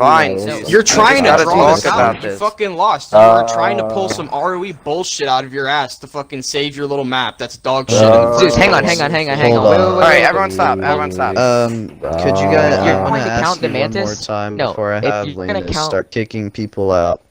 Fine. You're trying to gotta draw talk this about out. You this. fucking lost. You were trying to pull some ROE bullshit out of your ass to fucking save your little map. That's dog shit. Zeus, hang on. Alright, everyone stop. Everyone stop. Could you guys? You're I want going to to count ask the you one more mantis? time No, before I if have you're gonna Linus count- start kicking people out.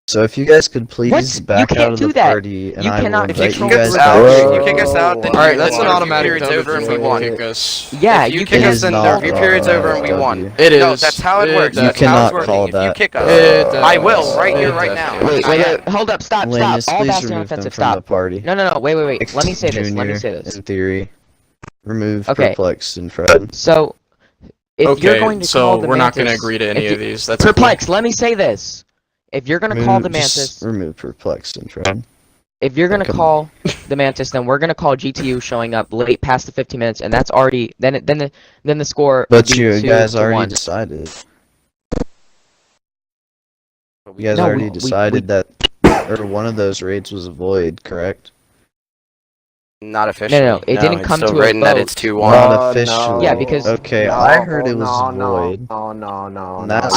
So if you guys could please What? You back can't out of do the that. party, and You I will cannot- If you invite you kick guys us back. out, if you kick us out, then Alright, that's an the automatic period's W over and for we when you won. kick us. Yeah, If you you kick It us, is then not the review period's over and we W. won. It No, is. that's how it works. You That's how cannot it's working. call If you that. kick us, It I does. will right here, It right does. now. Wait, hold up, stop. Linus, All please bastion remove them offensive, from the stop. party. No, wait, let me say this, Junior, this. in theory, remove Okay. Perplexed and Fred. So, if you're Okay, going to so call the we're not mantis, going to agree to any if of you- these. That's Perplex, let me say this. If you're going to call the Just mantis, remove Perplexed and Fred. if you're going to Come call the mantis, then we're going to call GTU showing up late past the 15 minutes, and that's already then the score. But would be you guys 2-1. already decided. You guys No, already we- decided that, or one of those raids was a void, correct? Not officially. No, it didn't it's come still to a written that vote. it's 2-1. Not officially. Yeah, because- Okay, No, I heard it was no, void. No. That's-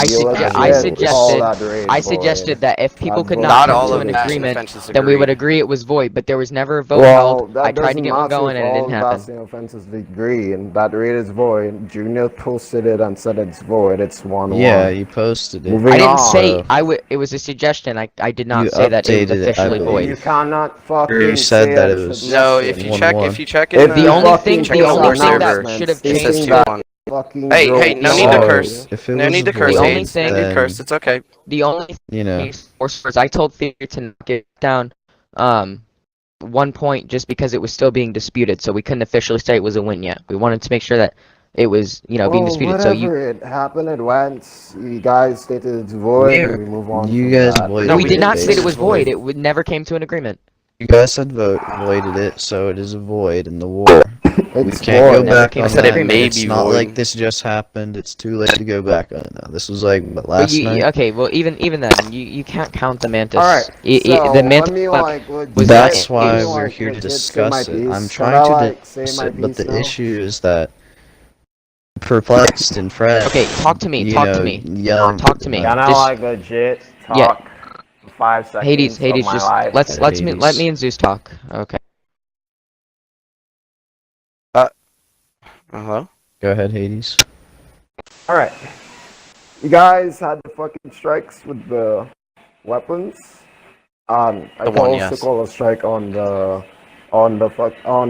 I suggested that if people could Not not all come of to the an agreement, offenses then we would agree. agree it was void, but there was never a vote Well, held. that I tried to get one going and it didn't happen. Bastion offenses degree, and that raid is void. Junior posted it and said it's void. It's 1-1. Yeah, you posted it. Moving I didn't on. say it was a suggestion. I did not You say that it was updated it, I officially believe. You void. cannot fucking You said say that it should was- No, listen. if you 1-1. check If it. The only thing check the that server. should have It says changed. 2-1. Fucking Hey, broke no the need to law. curse. If it No was need to void, curse, The only Hades. thing- No need to curse. It's okay. The only you know, was I told Theory to not get down 1 point just because it was still being disputed, so we couldn't officially say it was a win yet. We wanted to make sure that it was, being disputed. So Whatever, it happened at once. You guys stated it's void, and we move on. you from guys that. voided No, we we did didn't not it, say it was basically. void. It never came to an agreement. You guys had voided it, so it is a void in the war. We It's can't go void. Never back came on to an that. agreement. It's Maybe not void. like this just happened. It's too late to go back on it now. This was like last night. Okay, well even then, you can't count the mantis. Alright, so The mantis. let me legit That's say why my we're here to piece. Can discuss it. I'm I, trying to like, say discuss my it, but piece the now? issue is that Perplexed and Fred. Okay, talk to me. you Talk know, to me. Young, Talk to me. Can I Just- like legit talk Yeah. for 5 seconds Hades, of my just life? let Hades. me and Zeus talk. Okay. Hello? Go ahead, Hades. Alright. You guys had the fucking strikes with the weapons. I The can one, also yes. call a strike on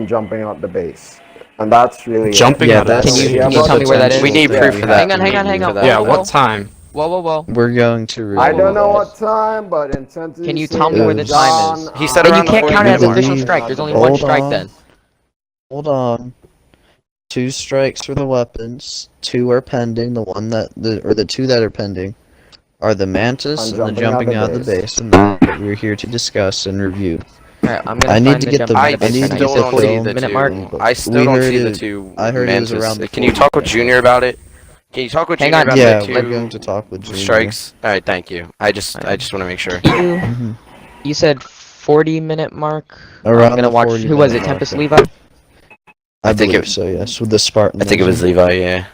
jumping out the base. And that's really Jumping Yeah, out of that's. the Can you base. tell me where that is? We need proof for that. Hang on. Yeah, what time? Whoa. We're going to. I don't know review what time, but intent Can you tell me where the time is? He said Then you around the can't 40 count it as minute official mark. strike. There's only Hold one strike on. then. Hold on. 2 strikes for the weapons. 2 are pending. The 2 that are pending are the mantis and the jumping out of the base, and that we're here to discuss and review. Alright, I'm gonna I need find to the get jumping the- out I of the base need right to now. get You still said don't see 40 the minute two. mark. I still We don't heard see the it- two. I heard it was mantis. around the Can you 40 talk with minute Junior about it? Can you talk with Hang Junior on. about Yeah, the 2 we're going to talk with Junior. strikes? Alright, thank you. I just want to make sure. You said 40-minute mark. Around I'm gonna the watch. 40 Who was it? minute Tempest mark. Levi. I think believe it- so, yes, with the Spartan. I think it was laser. Levi, yeah.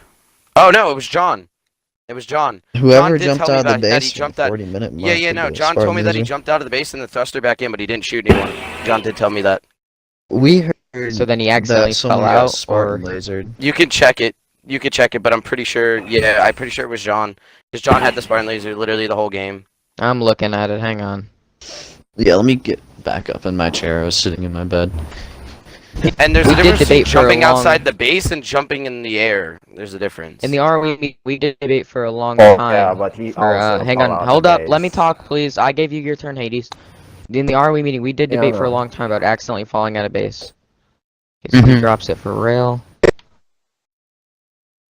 Oh, no, it was John. It was John. Whoever did jumped tell me out of the that he base jumped from out- 40-minute mark. Yeah, with no, the John Spartan told me that he laser. jumped out of the base and then thrust her back in, but he didn't shoot anyone. John did tell me that. We heard So then he accidentally that someone fell got out, Spartan or lasered. You can check it. But I'm pretty sure, I'm pretty sure it was John. Because John had the Spartan laser literally the whole game. I'm looking at it. Hang on. Yeah, let me get back up in my chair. I was sitting in my bed. And there's We a did difference between debate for a jumping long- outside the base and jumping in the air. There's a difference. In the ROE meeting, we did debate for a long Oh, time. yeah, but he For, also hang fell on, out hold the up. Let me base. talk, please. I gave you your turn, Hades. In the ROE meeting, we did Yeah, debate for a no. long time about accidentally falling out of base. Okay, so he drops it for rail.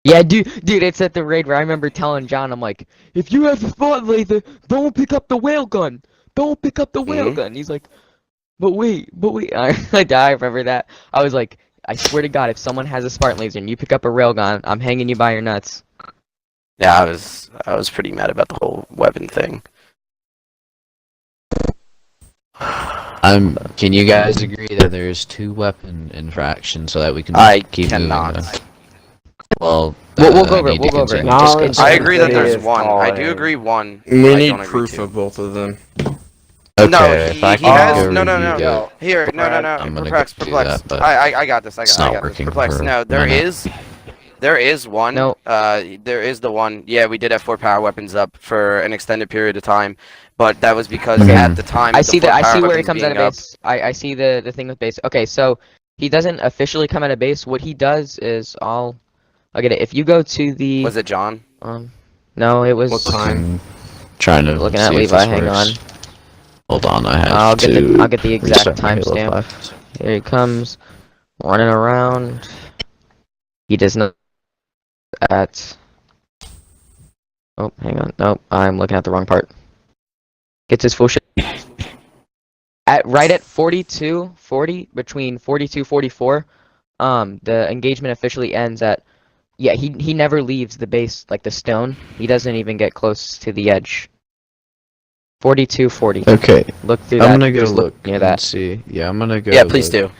Yeah, dude, it's at the raid where I remember telling John, I'm like, if you have a spot laser, don't pick up the whale gun. Don't pick up the whale gun. He's like, but wait. I remember that. I was like, I swear to God, if someone has a Spartan laser and you pick up a railgun, I'm hanging you by your nuts. Yeah, I was pretty mad about the whole weapon thing. Can you guys agree that there's 2 weapon infractions so that we can I keep cannot. moving? Well, We'll go over I it, need we'll to go over it. continue Just- discussing. I agree that City there's is one. I do calling. agree one. We I need don't agree proof two. of both of them. No, Okay, if I he can has go no, review no. Yo, Here, no, I'm gonna perplex, go do perplex. that, but I got this. I it's got not this. working Perplex. for No, a minute. there is one. No. There is the one. Yeah, we did have 4 power weapons up for an extended period of time, but that was because Okay. at the time. I of the see 4 that. I power see where he weapons comes out of being up- base. I see the thing with base. Okay, so he doesn't officially come out of base. What he does is I'll get it. If you go to the Was it John? no, it was What time? Trying to looking see at if Levi. this Hang on. works. Hold on, I have I'll get to the exact reset my Halo timestamp. 5. Here he comes, running around. He does not at. Oh, hang on. Nope, I'm looking at the wrong part. Gets his full shit. Right at 42:40, between 42:44, the engagement officially ends at. Yeah, he never leaves the base, like the stone. He doesn't even get close to the edge. 42:40. Okay, Look through that. I'm gonna go just look near and that. see. Yeah, I'm gonna go. Yeah, please do.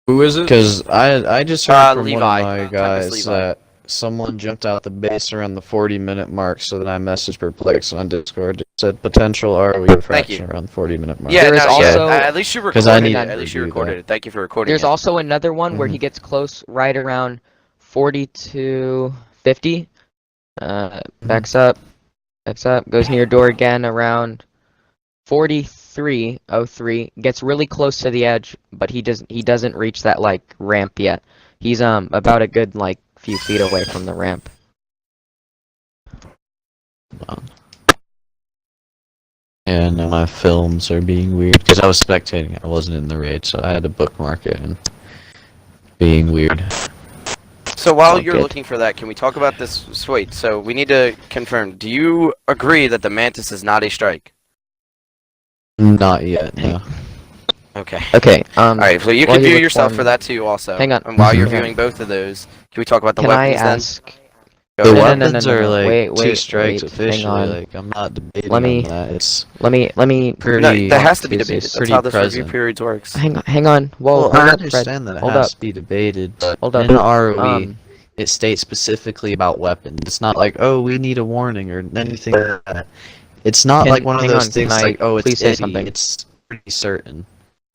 Who is it? Because I just heard from Levi. one of my Tempest guys Levi. that someone jumped out the base around the 40-minute mark, so then I messaged Perplex on Discord. It said potential ROE you. infraction around the 40-minute mark. Yeah, There is no, also- at least you 'Cause recorded I it. need to At least you review recorded that. it. Thank you for recording There's it. also another one where he Mhm. gets close right around 42:50. Backs up, goes near door again around 43:03. Gets really close to the edge, but he doesn't reach that like ramp yet. He's about a good like few feet away from the ramp. And my films are being weird because I was spectating. I wasn't in the raid, so I had to bookmark it and being weird. So while Oh, you're good. looking for that, can we talk about this? Wait, so we need to confirm. Do you agree that the Mantis is not a strike? Not yet. No. Okay. Okay. Alright, so you while can you view look yourself for for me- that too also. Hang on. And while you're Hang on. viewing both of those, can we talk about the Can I weapons then? ask? Go The No, ahead. no, no, weapons no, are no. like Wait, 2 wait, strikes wait, hang officially. on. Like I'm not debating Let me- on that. It's Let me. pretty. No, that has to be This is debated. That's pretty how this review present. periods works. Hang on. Whoa, Well, hold I up, Fred. understand that it Hold has up. to be debated, but Hold up. in ROE, Um, it states specifically about weapons. It's not like, oh, we need a warning or anything like that. It's not Can- like one of hang those on, things can I like, oh, it's please say iffy. something? It's pretty certain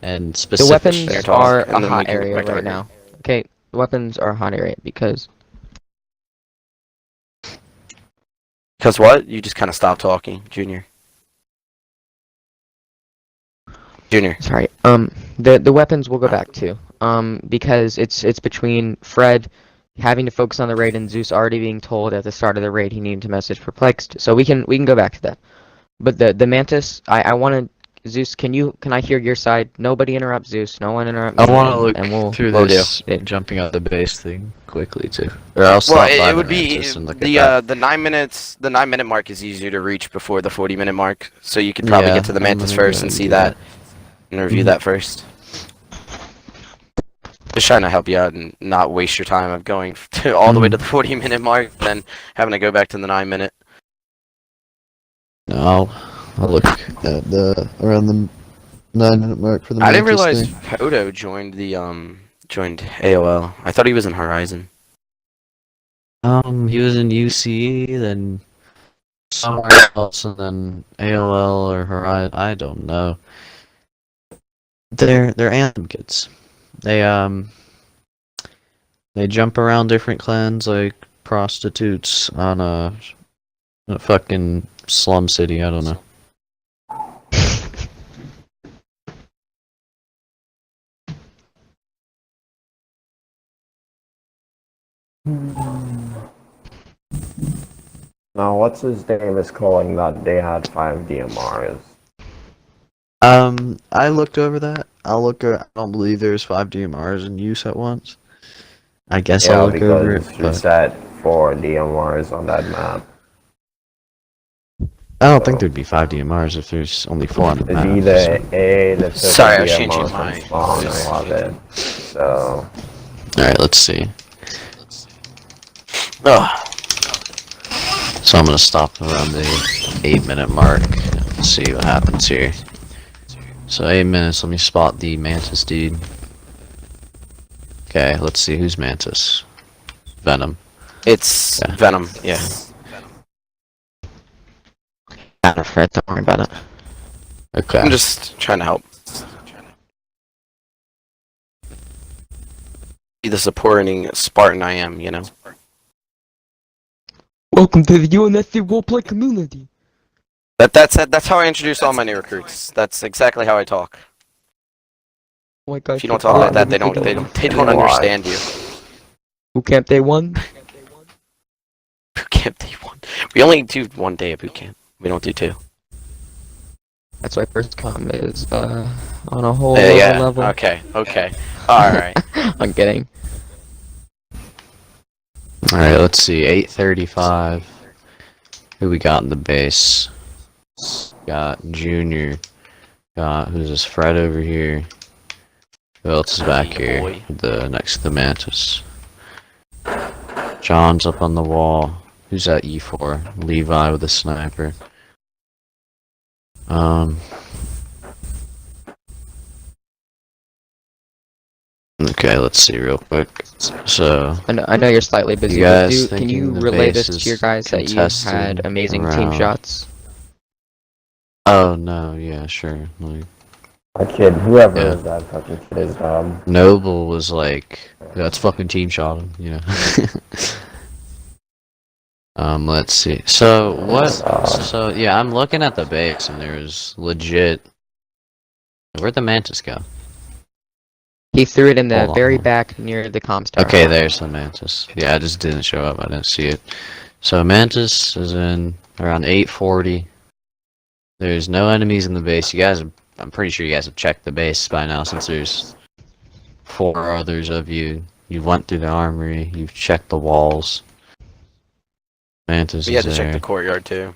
and The specific. weapons Fair talk, are and a then we hot can go area back to right arguing. now. Okay, the weapons are a hot area because Because what? You just kind of stopped talking, Junior. Junior. sorry. The weapons we'll go back to. Because it's between Fred having to focus on the raid and Zeus already being told at the start of the raid he needed to message perplexed. So we can go back to that. But the Mantis, I want to. Zeus, can I hear your side? Nobody interrupt Zeus. No one interrupt me. I want to look and we'll through we'll this do. jumping out the base thing quickly too, or I'll Well, stop by it the would be Mantis and look at that. the 9 minutes. The 9-minute mark is easier to reach before the 40-minute mark, so you could probably Yeah, get to the I'm Mantis gonna go first ahead and and see do that and review Mhm. that first. Just trying to help you out and not waste your time of going to all the way to the 40-minute mark, then having to go back to the 9-minute. No, I'll look. Around the 9-minute mark for the I didn't Mantis realize thing. Podo joined the joined AOL. I thought he was in Horizon. He was in UCE, then somewhere else, and then AOL or Horizon. I don't know. They're Anthem kids. They jump around different clans like prostitutes on a fucking slum city. I don't know. Now, what's his name is calling that they had 5 DMRs. I looked over that. I don't believe there's 5 DMRs in use at once. I guess Yeah, I'll look over because it, you but set 4 DMRs on that map. I don't think there'd be 5 DMRs if there's only 4 on the It'd map. be the A that took Sorry, I the was changing DMR my- from spawn, I love it. So, Alright, let's see. Ugh. So I'm gonna stop around the 8-minute mark and see what happens here. So 8 minutes, let me spot the Mantis dude. Okay, let's see who's Mantis. Venom. It's Yeah. Venom. Yeah. Not a threat, don't worry about it. Okay. I'm just trying to help. Be the supporting Spartan I am, you know. Welcome to the UNSC roleplay community. That's how I introduce all my new recruits. That's exactly how I talk. Oh my gosh, If you don't talk like that, they don't understand you. Boot camp day 1? Boot camp day 1. We only do 1 day of boot camp. We don't do 2. That's why first com is on a whole Yeah. level. Okay. All right. I'm kidding. Alright, let's see. 8:35. Who we got in the base? Got Junior. Got who's this? Fred over here. Who else is back Hey, here? boy. The next to the Mantis. John's up on the wall. Who's at E4? Levi with a sniper. Okay, let's see real quick. So, I know you're slightly busy, You but guys can thinking you the relay base this is to your guys that you contested had amazing team around- shots? oh no, yeah, sure. Like, That kid, whoever Yeah. is that fucking kid is Noble was like, let's fucking team shot him, you know. Let's see. So what? So yeah, I'm looking at the base, and there's legit. Where'd the Mantis go? He threw it in the Hold on. very back near the comms tower. Okay, there's the Mantis. Yeah, I just didn't show up. I didn't see it. So Mantis is in around 8:40. There's no enemies in the base. You guys, I'm pretty sure you guys have checked the base by now, since there's 4 others of you. You went through the armory. You've checked the walls. Mantis We had is to check there. the courtyard too.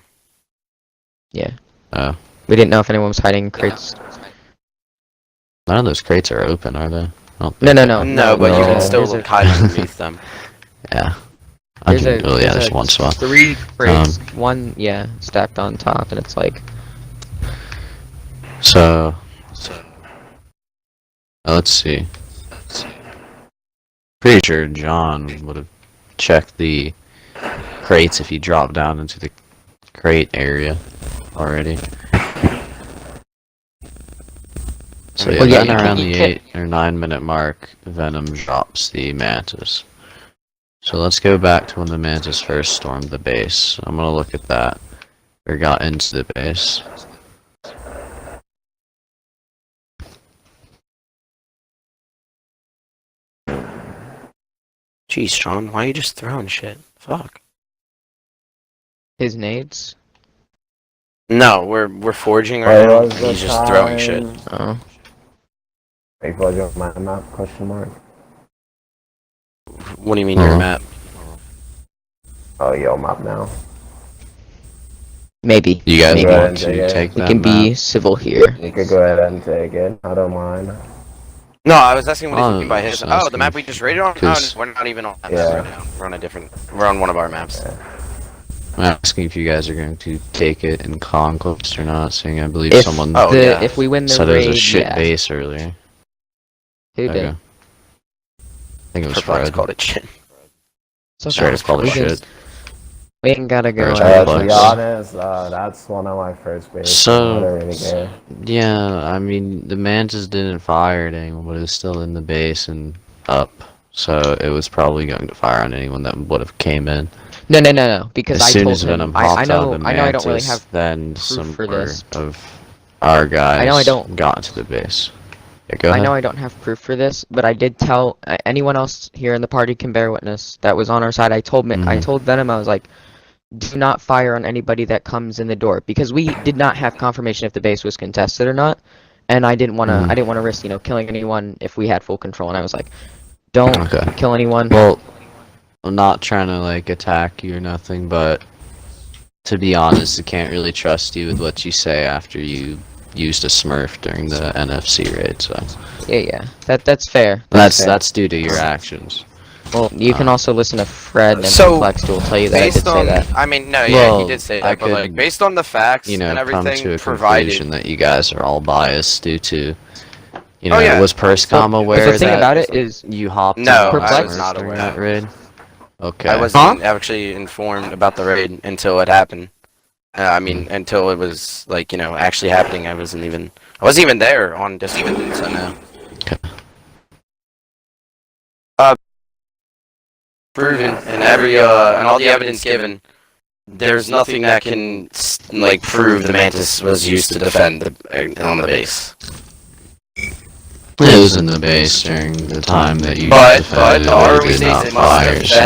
Yeah. Oh, We didn't know if anyone was hiding in crates. none of those crates are open, are they? I don't No, think no, they no. are. No, but you no. can still There's a- hide underneath them. Yeah. There's a, Oh yeah, there's there's a one spot. 3 crates, one, yeah, stacked on top, and it's like, So, let's see. Pretty sure John would have checked the crates if he dropped down into the crate area already. So yeah, Well, yeah, then you can- around you the can- 8 or 9 minute mark, Venom drops the Mantis. So let's go back to when the Mantis first stormed the base. I'm gonna look at that. Or got into the base. Jeez, Sean, why are you just throwing shit? Fuck. his nades. No, we're forging right Where now. was And the he's just throwing shit. Oh. Wait, for your map? Question mark. What do you mean your Uh-huh. map? Oh, yo, map now. Maybe. You guys Maybe. want to Yeah. take We that can be map? civil here. You could go ahead and take it. I don't mind. No, I was asking what Oh, he's mean by his. so Oh, that's the map we just raided on? No, 'cause- we're not even on that Yeah. map right now. We're on a different. We're on one of our maps. I'm asking if you guys are going to take it in Conquest or not, seeing I believe If someone Oh, yeah. if we win the said it was raid, a shit yeah. base earlier. Who did? Okay. I think it was Perplex Fred. called it shit. It's okay. Straight up called it We can- shit. We ain't gotta go. Where's To Perplex? be honest, that's one of my first bases. So- I don't really care. Yeah, I mean, the Mantis didn't fire at anyone, but it was still in the base and up. So it was probably going to fire on anyone that would have came in. No. Because As I soon told as him. Venom I hopped out know. of the I know. I don't really Mantis, have. then proof some for this. of our guys I know I don't- got into the base. Yeah, go I ahead. know I don't have proof for this, but I did tell anyone else here in the party can bear witness that was on our side. I told Mhm. Venom, I was like, do not fire on anybody that comes in the door because we did not have confirmation if the base was contested or not, and I didn't want to. Mhm. I didn't want to risk killing anyone if we had full control. And I was like, don't Okay. kill anyone. Well, I'm not trying to like attack you or nothing, but to be honest, I can't really trust you with what you say after you used a Smurf during the NFC raid. So Yeah. That's fair. that's due to your actions. Well, you can also listen to Fred and So, Perplex who will tell you that I did Based say on, that. I mean, no, yeah, Well, he did say I that, but like could, based on the facts You know, and come to everything a provided. conclusion that you guys are all biased due to, you know, Oh, yeah. was Perscom But aware the thing that about it is, you hopped No, on I Smurf was not during aware. that raid? Okay. I wasn't actually informed about the raid until it happened. I mean, until it was like actually happening. I wasn't even there on Discord. So no. Proven and and all the evidence given, there's nothing that can like prove the Mantis was used to defend on the base. It was in the base during the time that you But defended the it, ROE it did states not it must fire, have so-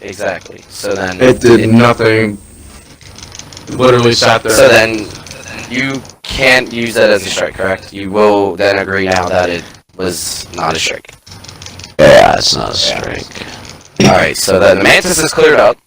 been exactly. So then It did nothing. Literally sat there. So then you can't use that as a strike, correct? You will then agree now that it was not a strike. Yeah, it's not a strike. Alright, so then the Mantis is cleared up.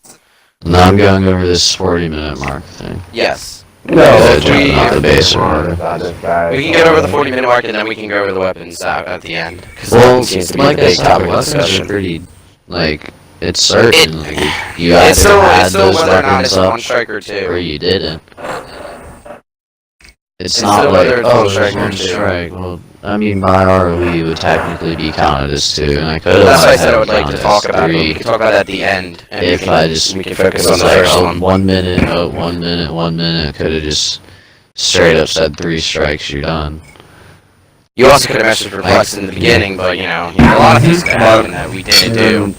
Now I'm going over this 40-minute mark thing. Yes. No, Yeah, if jumping we- off the base or About whatever. this guy, We can get over the 40-minute mark and then we can go over the weapons out at the end. 'Cause Well, that seems to be like the I big said, topic the of weapons are discussion. pretty, like, it's certain. Like, you It's either still had those whether or not weapons it's a up one strike or or two. you didn't. It's It's not still like, whether it's oh, one there's strike or one two. strike. Well, I mean, my ROE would technically be counted as 2, and I could have That's why I went said I ahead would and like to counted talk as about it. We 3. can talk about it at the end. And If I just we can focus was on the like, first oh, one. 1 minute, oh, 1 minute, 1 minute, could have just straight up said 3 strikes, you're done. You also could have messaged Perplex in the beginning, but a lot of things could happen that we didn't do.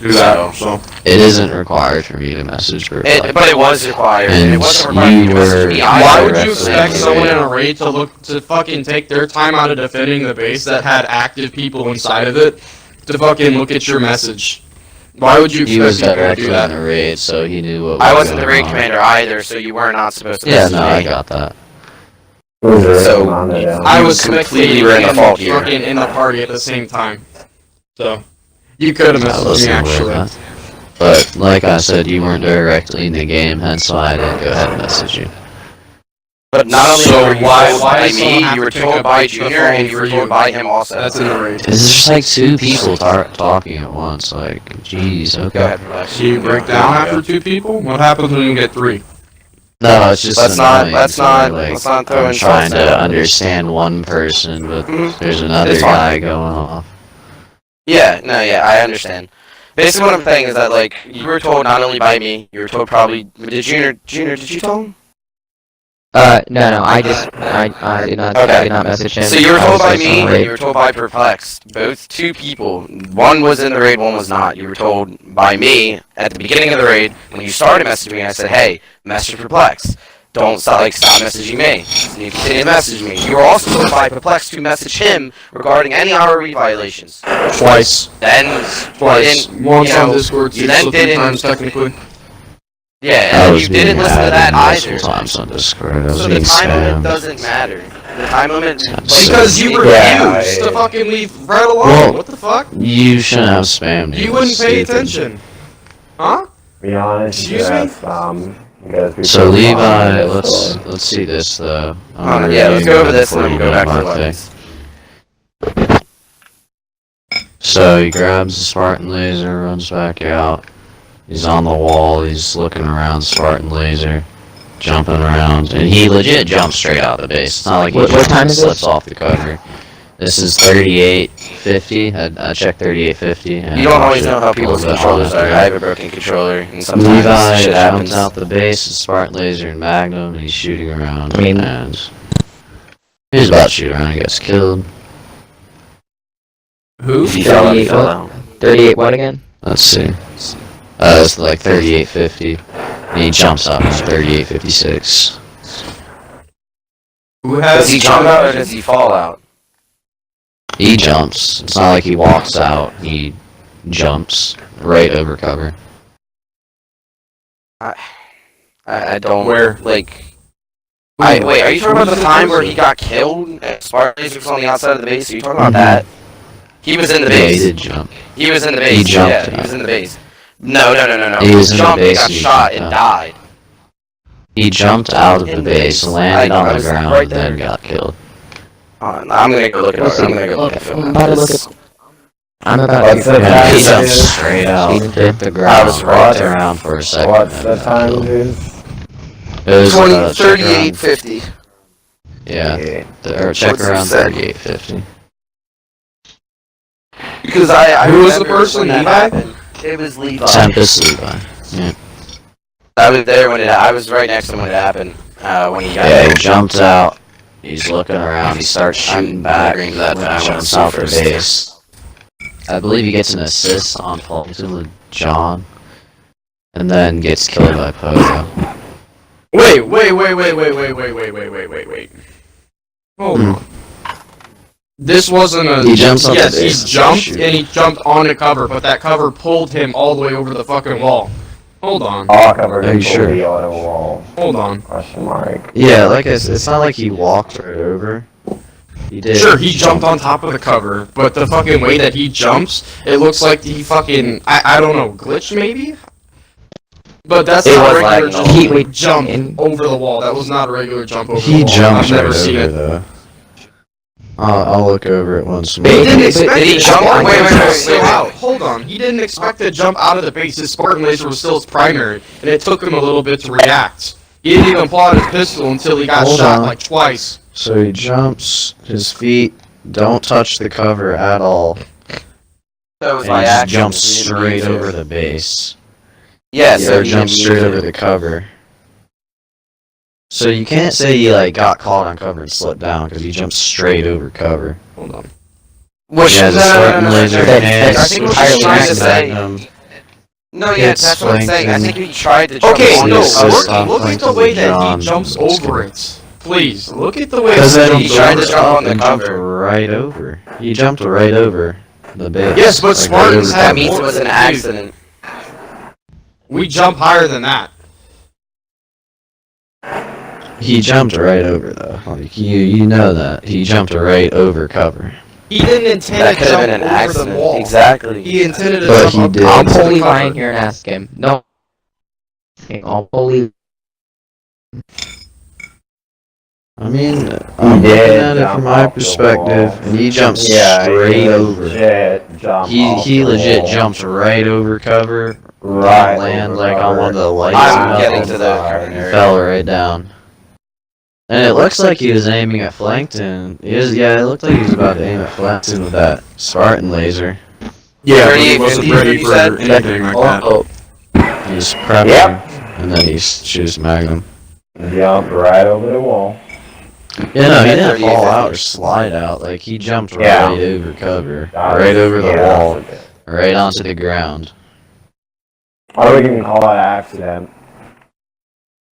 So. It isn't required for me to message for But it was required. And It wasn't required for you to message me you either. Why would you directly expect in someone the in a raid to fucking take their time out of defending the base that had active people inside of it to fucking look at your message? Why would you He was expect people to directly do in that? the raid, so he knew what was I wasn't the going raid on. commander either, so you were not supposed to Yeah, message no, me. I got that. So, I You was completely spectating were in the and fault here. fucking in the party at the same time. So, you could have I messaged me wasn't aware actually. of that. But, like I said, you weren't directly in the game, hence why I didn't go ahead and message you. But not only So were you why- told why by does someone me, have you to were pick told up by the Junior, phone and you were for told you? by him also. That's in the raid. It's just like 2 people talking at once, like, jeez, Go okay. ahead, Perplex. Do you break down after 2 people? What happens when you get 3? No, it's just Let's not- annoying, let's so, not- like, let's not throw I'm insults trying to out. understand one person, but Mhm. there's another It's fine. guy going off. Yeah, I understand. Basically, what I'm saying is that, like, you were told not only by me, you were told probably... Did Junior, did you tell him? No, I did not message him. So you were I told was, by like, me, on and raid. you were told by Perplexed. Both 2 people. One was in the raid, one was not. You were told by me at the beginning of the raid, when you started messaging me, I said, hey, message Perplexed. Don't stop messaging me. So you continue to message me. You were also told by Perplexed to message him regarding any ROE violations. Twice. Then, Twice. didn't- Once you on know, Discord, you so then 3 didn't- times technically. yeah, and you didn't listen to that either. Multiple times on Discord. I was So the being time limit spammed. doesn't matter. The time limit... Because you Yeah, refused yeah. to fucking leave right alone. Well, What the fuck? You shouldn't have spammed me. You It wouldn't was pay stupid. attention. Huh? Be honest, Excuse me? yes, you guys be So so Levi, fine, let's see this though. yeah, let's go over this and then we'll go back to the Birthday. weapons. So he grabs the Spartan laser, runs back out. He's on the wall, he's looking around, Spartan laser, jumping around, and he legit jumps straight out of the base. It's not like he What just time is slips this? off the cover. This is 3850. I checked 3850. and You don't I always watched know it how a people's little bit controllers on are. it. I have a broken controller, and sometimes Levi shit happens. jumps out the base, with Spartan laser and Magnum, and he's shooting around. I mean- and he's about to shoot around and gets killed. Who? He fell out, he 38 fell what? out. 38 what again? Let's see. It's like 3850. And he jumps up to 3856. Who Does has he jump out or does he fall out? He jumps. It's not like he walks out. He jumps right over cover. I don't... Where? Like... wait, are you talking about the time where he got killed? Spartan Laser was on the outside of the base? Are you talking about that? He was in the Yeah, he base. did jump. He was in the He base. jumped Yeah, he out. was in the base. No. He was in the jumped, base got and he shot, jumped and out. died. He jumped out of the In the base, base. landed I on the was ground, right and then there. got killed. I'm gonna go look at Let's it. I'm see. gonna go look at I'm about to look at. I'm about What's to. the Yeah, time he it jumped is? straight out, hit the I ground, was right walked there. around for a second. What's and the then time killed. it is? It was 3850. Yeah, or check What's it around say? 3850. Because I Who was the remember person, when that Levi? happened. It was Levi. Tempest Levi. Yeah. I was there when I was right next to him when it happened. When he got Yeah, he there. jumped out. He's looking around. He starts shooting back. That time when Jumps I out the first. base. I believe he gets an assist on Fulton with John, and then gets killed by Pogo. Wait. Hold on. This wasn't a. He jumps off the yes, he base. jumped and he jumped on a cover, but that cover pulled him all the way over the fucking wall. Hold on. All covered Are in you sure? fully auto wall. Hold on. Question mark. Yeah, like I said, it's not like he walked right over. He did. Sure, he jumped on top of the cover, but the fucking way that he jumps, it looks like he fucking I don't know, glitch maybe. But that's It not a was regular lagging. jump over the wall. That was not a regular jump over the He wall. jumped I've never right seen over it. though. I'll look over it once more. He didn't expect Did he to jump? jump. Wait, Still wait. out. Hold on. He didn't expect to jump out of the base. His Spartan laser was still his primary, and it took him a little bit to react. He didn't even pull out his pistol until he got Hold shot on. like twice. So he jumps. His feet don't touch the cover at all, So it was and by he just accident. jumps He didn't straight use it. over the base. Yeah, so Or he jumps didn't straight use over it. the cover. So you can't say he like got caught on cover and slipped down because he jumped straight over cover. Hold on. Well, He has a no, Spartan laser I hands, think which what is he's trying to say. Magnum. No, yeah, Hits that's what I'm saying. I think Plankton. he tried to jump Okay, on no, the assist cover. on look at the Plankton way with that John. he jumps Just over kidding. it. Please, look at the way Because then He he tried to jumped jump up on the and jumped cover. right over. He jumped right over the base. Yes, but Like, Spartans right have That means it more- was an accident. We jump higher than that. He jumped right over though. Like you know that he jumped right over cover. He didn't intend That to could have jump been an over accident. the wall. Exactly. He intended to But jump he up did. I'll onto pull the Levi in cover. here and ask him. No. I'll pull Levi. I mean, I'm looking at it jump from my off the perspective, wall. and he jumped Yeah, straight over. legit jump He off he the legit wall. jumped right over cover. Right. Land over like on one of the lights. I'm and getting nothing. to the current area. Fell right down. And it looks like he was aiming at Flankton. Yeah, it looked like he was about to aim at Flankton with that Spartan laser. Yeah, but 38, he wasn't 50, ready you for said? anything like that. Oh, He's prepping, Yep. and then he shoots Magnum. Jump right over the wall. Yeah, no, he Yeah, didn't 38, fall 50. out or slide out. Like, he jumped Yeah. right over cover. Right over the Yeah, wall. that's okay. Right onto the ground. I don't even call it an accident.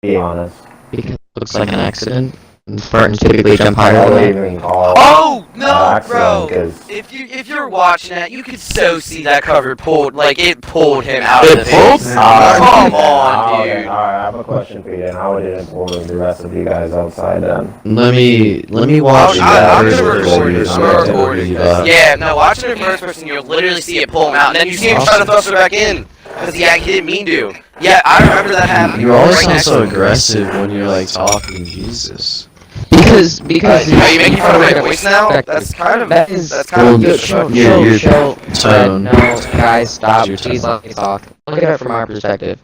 Be honest. because it looks like an accident. And Spartans typically jump I higher don't than even call it Oh an no, accident bro! because If you're watching that, you could so see that cover pulled it pulled him out of It the pulled? base. Come on, Okay, dude. alright, I have a question for you then. How did it pull the rest of you guys outside then? Let me watch I'm that gonna first record person it. I'm perspective gonna of record Levi. Yeah, no, watching it first person, you'll literally see it pull him out, and then you see him try to thrust her back in because he didn't mean to. Yeah, I remember that happening. You always right sound next so to him. aggressive when you're like talking, Jesus. because Are you making fun of my voice now? Perspective. That's kind of That is- that's kind of Well, disrespectful. your tone. No, guys, stop. Your Please tone. let me talk. Look at it from our perspective.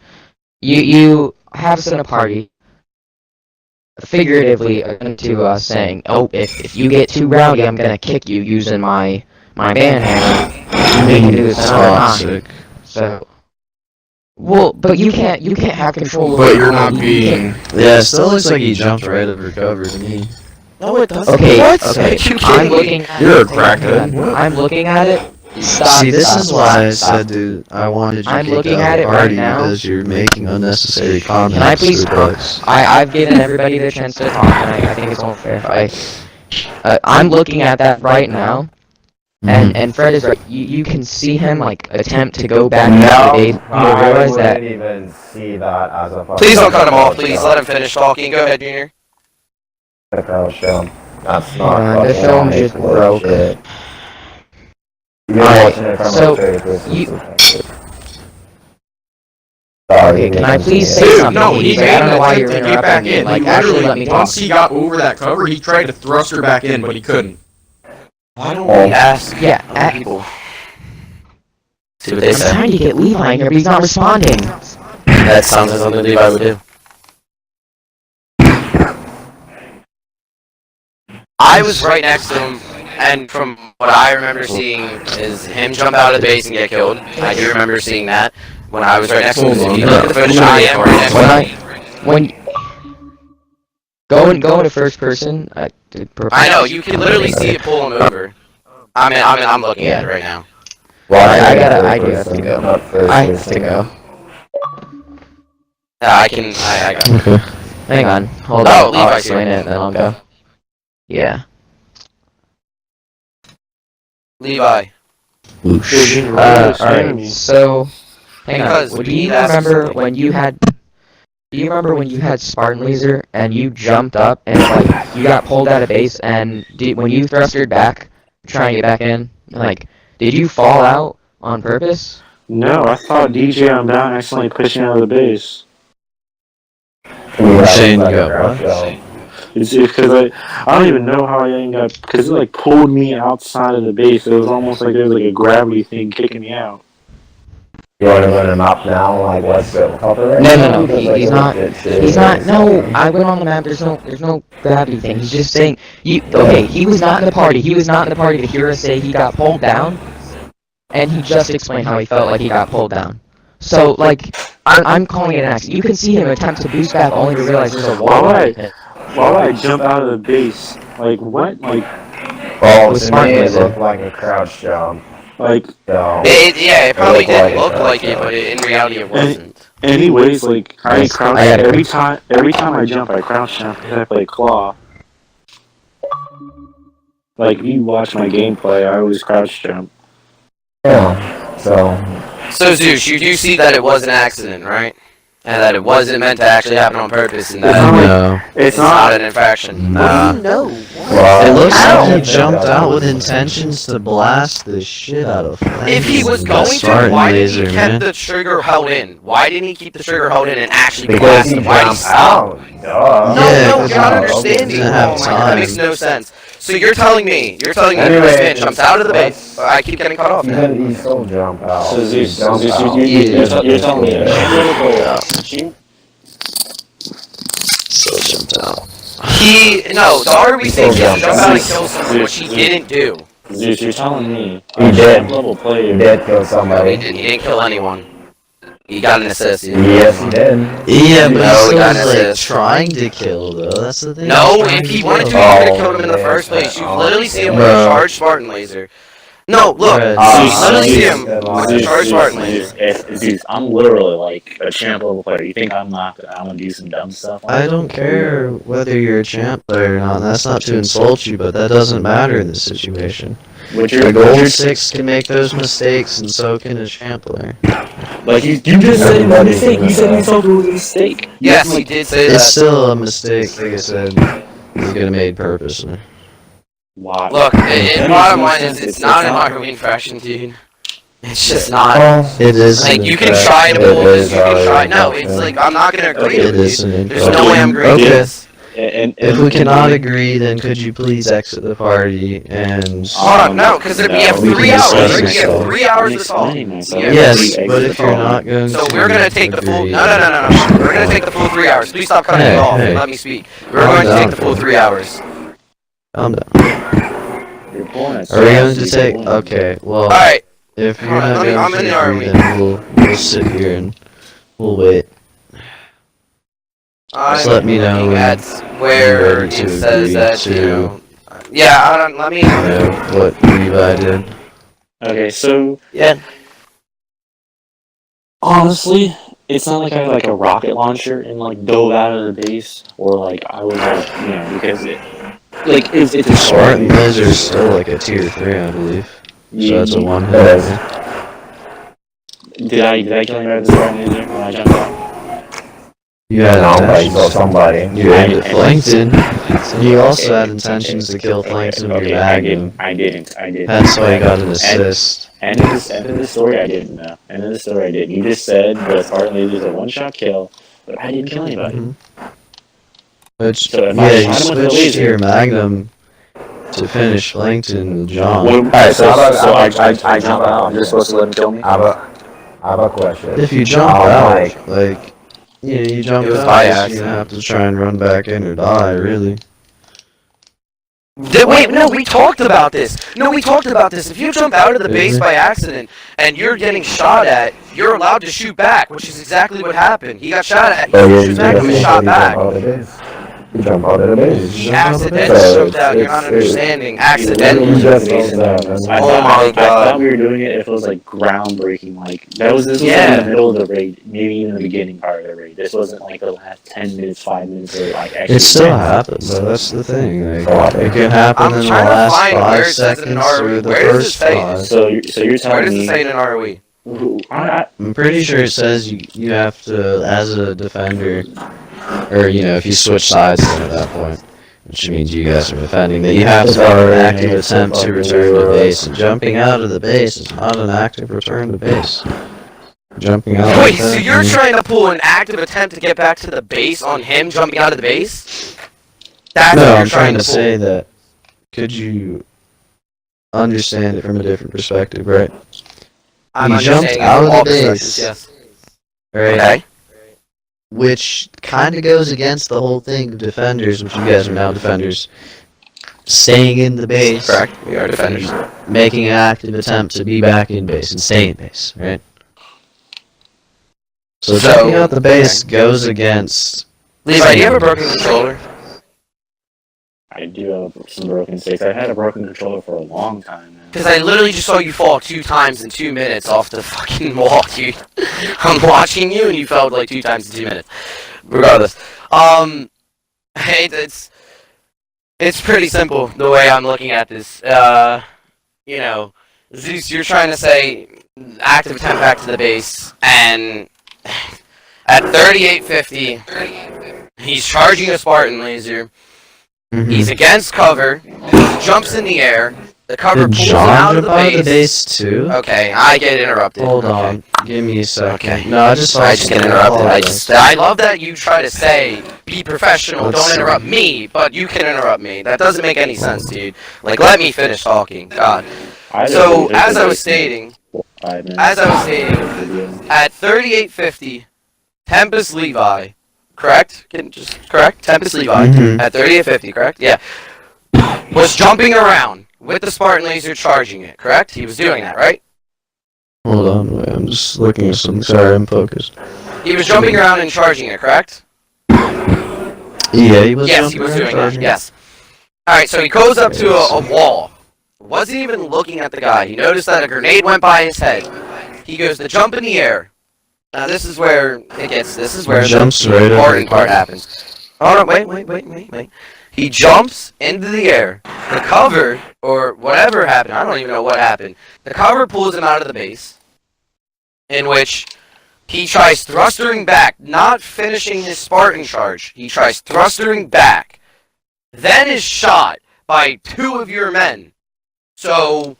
You have us in a party, figuratively to us saying, "Oh, if you get too rowdy, I'm gonna kick you using my band hammer." And we can do this another time. Toxic. So, well, but you can't have control over. But you're not you being. Yeah, it still looks like he jumped right over cover to me. No, it doesn't. Okay, What? okay. Are you I'm kidding me? looking at You're a it. crackhead. I'm looking at it. Stop, See, this stop, is why I stop. said, dude, I wanted you I'm kicked looking out at of the it right party now. because you're making unnecessary comments. Can I please to talk? Bucks. I've given everybody the chance to talk, and I think it's unfair if I'm looking at that right now, and Fred is right. You can see him like attempt to go back into the base. I You realize that. wouldn't even see that as a fucking Please don't cut him off. Please let him finish talking. Go ahead, Junior. film. That's not The fucking film life, just broke. legit. You're Alright, watching it from so a third-person you- perspective. Sorry, Okay, can I you please continue. say Dude, something? no, he He's like, made I don't know an why attempt you're to get interrupting back me. in. Like, He actually, literally, let me talk. once he got over that cover, he tried to thrust her back in, but he couldn't. Why don't we ask Yeah, other people? See what they I'm say. trying to get Levi in here, but he's not responding. That sounds like something Levi would do. I was right next to him And from what I remember seeing is him jump out of the base and get killed. I do remember seeing that when I was right next to him. If you look at the footage, I am right next to him. When go into first person, I know, you can literally see it pull him over. I'm looking at it right now. Well, I do have to go. I have to go. I got it. Okay. Hang on, hold Oh, on. Levi's I'll explain here. it, and then I'll go. Yeah. Levi. Alright, so hang Because on. Do we you asked remember something. when you had Spartan Laser and you jumped up and like you got pulled out of base and when you thrustered back, trying to get back in, like did you fall out on purpose? No, I thought DJ on down accidentally pushed me out of the base. You're saying you got what? It's because I don't even know how I even got, because it like pulled me outside of the base. It was almost like there was like a gravity thing kicking me out. You want to run him up now? Like, what's the cover right No. now? He's not. He's not. No, I went on the map. There's no gravity thing. He's just saying. Okay, he was not in the party. He was not in the party to hear us say he got pulled down, and he just explained how he felt like he got pulled down. So like, I'm calling it an accident. You can see him attempt to boost back only to realize there's a wall. Why would I jump out of the base? Like what? Like Oh, With to Spartan me it Laser. looked like a crouch jump. like. So, It probably It looked like did it, look though, like it, so. but in reality it wasn't. Anyways, like I Yes, crouch I got it. every time I jump, I crouch jump because I play claw. Like if you watch my gameplay, I always crouch jump. yeah. So Zeus, you do see that it was an accident, right? And that it wasn't meant to actually happen on purpose, and that No. It's not not. an infraction. Nah. Well, It looks How? like he jumped out with intentions to blast the shit out of flames. If he was with going that to, Spartan why did laser, he keep man. the trigger held in? Why didn't he keep the trigger held in and actually because blast he him? Why did he jumped stop? out. Duh. No, Yeah, no, because you're not he understanding. didn't have Oh my god, that makes time. no sense. So you're telling me this Anyway, man jumps out of the base. I keep getting cut off now. Even he still jumped out. So He Zeus, jumped out. you're telling me Still jumped out. The RBC Still gets to jumped jump out. out and kill someone, which he didn't do. Zeus, you're telling me He a did. champ level He player. did kill No, he somebody. didn't kill anyone. He got an assist. Yes, he did. Yeah, but No, he he still got was an like assist. trying to kill though. That's the thing. No, He's trying if he to wanted to, he kill. would have killed him in the yeah. first place. You Oh, literally see him yeah. with a Bro. charged Spartan laser. No, look, Right. you literally see him with a charged Spartan laser. Zeus, I'm literally like a champ level player. You think I'm gonna do some dumb stuff? I don't care whether you're a champ player or not. That's not to insult you, but that doesn't matter in this situation. With A gold 6 can make those mistakes, and so can a champ player. like you just said it was a mistake. You said yourself it was a mistake. Yes, he did say It's that. still a mistake, like I said. You could have made purposely. Why? Look, bottom line is it's not an Halloween fashion, dude. It's just not. It is. Like, an you can infraction. try to pull this, you can It try. is No, it's like, I'm not gonna agree It with is you. an There's no way I'm agreeing Okay. with this. And If we cannot agree, then could you please exit the party and... Hold on, no, because we have we 3 can hours, discuss right? We this have all. 3 hours to talk. Yes, but if you're not going So to we're gonna take the full. agree, No. We're gonna take the full 3 hours. Please stop cutting me Hey, off and hey. let me speak. We're Calm going to take down. the full 3 hours. Calm down. You're pulling it. Are we going to take... Okay, well, Alright, if you're Hold on, not let me- I'm going in to the agree, army. then we'll sit here and we'll wait. I'm let me know looking when at where ready it to says agree that, to- you know. Yeah, I don't, let me. You know, what Levi did. Okay, so Yeah. honestly, it's not like I had like a rocket launcher and like dove out of the base, or like I was like, you know, because it's a Spartan Laser is still like a tier 3, I believe. So that's a 1 It hit. is. Did I kill him out of the Spartan laser when I jumped out? You had No, but he intentions. killed somebody. You aimed at Flankton. You also had intentions to kill Flankton with your Magnum. I didn't. That's why you got an assist. End of the story, I didn't know. End of the story, I didn't. You just said the Spartan laser is a one-shot kill, but I didn't kill anybody. Mhm. Which, So if I yeah, you shot him with the switched laser- your Magnum to finish Flankton with John. Alright, so I jump out. I'm just supposed to let him kill me. I have a question. If you jump Oh, out, Mike. like, you know, you jump It was out, by you're accident. gonna have to try and run back in or die, really. Wait, no, we talked about this. No, we talked about this. If you jump out of the base by accident and you're getting shot at, you're allowed to shoot back, which is exactly what happened. He got shot at, he shoots back, and was shot back. You jump out of the base. He accidentally jumped out, you're not understanding. Accidentally. Oh my I god. thought we were doing it if it was like groundbreaking. Like this was like in the middle of the raid, maybe even the beginning part of the raid. This wasn't like the last 10 minutes, 5 minutes, or like actually. It still happens, though. That's the thing. Like, it can happen I'm in the trying to last find where 5 it says it in seconds ROE. or the Where does it first say it? 5. So you're Where telling does it me? say it in ROE? I'm pretty sure it says you have to, as a defender, or if you switch sides at that point, which means you guys are defending, that you have to have an active attempt to return to base. And jumping out of the base is not an active return to base. Jumping out. Wait, like so that you're means- trying to pull an active attempt to get back to the base on him jumping out of the base? That's what No, you're I'm trying to pull. say that. Could you understand it from a different perspective, right? I'm you jumped understanding out of all the perspectives, base. Yes. Right. Okay. Which kind of goes against the whole thing of defenders, which you guys are now defenders, staying in the base, Correct. We are defenders. making an active attempt to be back in base and stay in base, right? So jumping out the base goes against. Levi, do you have a broken controller? I do have some broken sticks. I've had a broken controller for a long time now. Because I literally just saw you fall 2 times in 2 minutes off the fucking wall, dude. I'm watching you and you fell like 2 times in 2 minutes. Regardless. Hey, it's pretty simple the way I'm looking at this. Zeus, you're trying to say active attempt back to the base, and at 3850, he's charging a Spartan laser. He's against cover. He jumps in the air. The cover Did pulls him John out of jump the out of the base. base too? Okay, I get interrupted. Hold Okay. on, give me a second. Okay. No, I just get interrupted. I love that you try to say, be professional, Let's don't see. interrupt me, but you can interrupt me. That doesn't make any sense, dude. Like, let me finish talking. God. So, as I was stating, at 3850, Tempest Levi, correct? Correct? Tempest Levi, Mhm. at 3850, correct? Yeah. Was jumping around with the Spartan laser charging it, correct? He was doing that, right? Hold on, wait, I'm just looking at something. Sorry, I'm focused. He was jumping around and charging it, correct? Yeah, he was. Yes, he was doing that, yes. Alright, so he goes up to a wall. Wasn't even looking at the guy. He noticed that a grenade went by his head. He goes to jump in the air. Now this is where this is where Jumps the right over important it. part happens. Hold on, wait. He jumps into the air. The cover, or whatever happened, I don't even know what happened. The cover pulls him out of the base, in which he tries thrustering back, not finishing his Spartan charge. He tries thrustering back, then is shot by 2 of your men. So,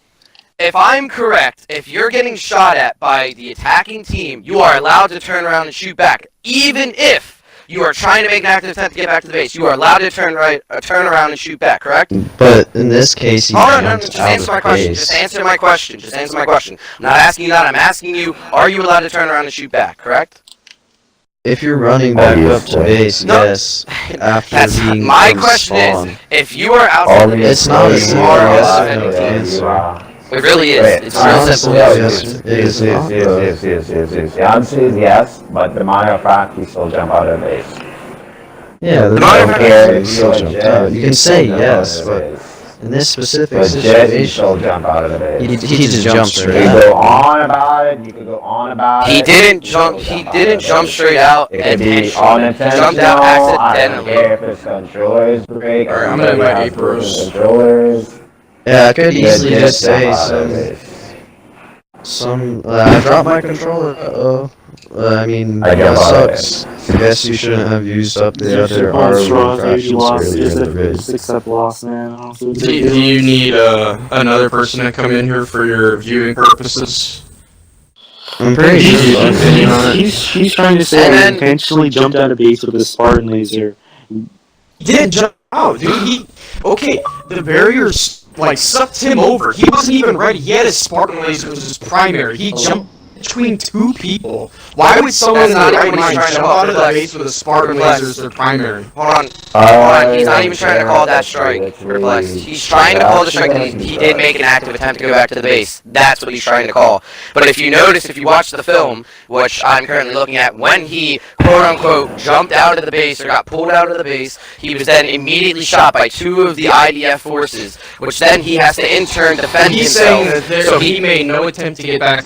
if I'm correct, if you're getting shot at by the attacking team, you are allowed to turn around and shoot back, even if you are trying to make an active attempt to get back to the base. You are allowed to turn around and shoot back, correct? But in this case, he Hold on, jumped just out answer of my the question. base. Just answer my question. Just answer my question. I'm not asking you that. I'm asking you, are you allowed to turn around and shoot back, correct? If you're running back up to Obviously. base, No. yes. After That's being my from question spawn. is, if you are outside the base, It's not a you simple are yes allowed or no to answer. It really is. Wait, It's real simple. Yes, it is not, though. Yes. The answer is yes, but the matter of fact, he still jump out of the base. Yeah, the matter of fact fact- is he still jumped out. You can say yes, but in this specific But Jet, he situation, still jump out of the base. he just jumped You straight can out. go on about it. You can go on about He it. didn't you jump. still He out didn't of the jump base. straight out It could be intentionally. He unintentional. jumped out I don't accidentally. care if his controllers break. Alright, I'm gonna Everybody invite has broken Apros. controllers. Yeah, I could Jet easily did just jump say out of the some. base. I dropped my controller. Uh-oh. I mean, I that jumped out of sucks. I guess you shouldn't have used up the other Monstrous, ROV you lost. fractions earlier in the vid. Just accept loss, man. Do you need another person to come in here for your viewing purposes? I'm pretty sure. He's- that's- opinion on it. He's trying to say And I then- intentionally jumped out of base with a Spartan laser. He didn't jump out, dude. Okay, the barriers like sucked him over. He wasn't even ready. He had his Spartan laser, which was his primary. He jumped between two people. Why would someone in That's their not right what he's mind trying to jump call. out of the Relax. base with a Spartan laser as their primary? Hold on. He's not even trying to call that strike. Perplexed. He's trying to call the strike, and he did make an active attempt to go back to the base. That's what he's trying to call. But if you notice, if you watch the film, which I'm currently looking at, when he quote-unquote jumped out of the base or got pulled out of the base, he was then immediately shot by 2 of the IDF forces, which then he has to in turn defend He's himself. saying that So he made no attempt to get back.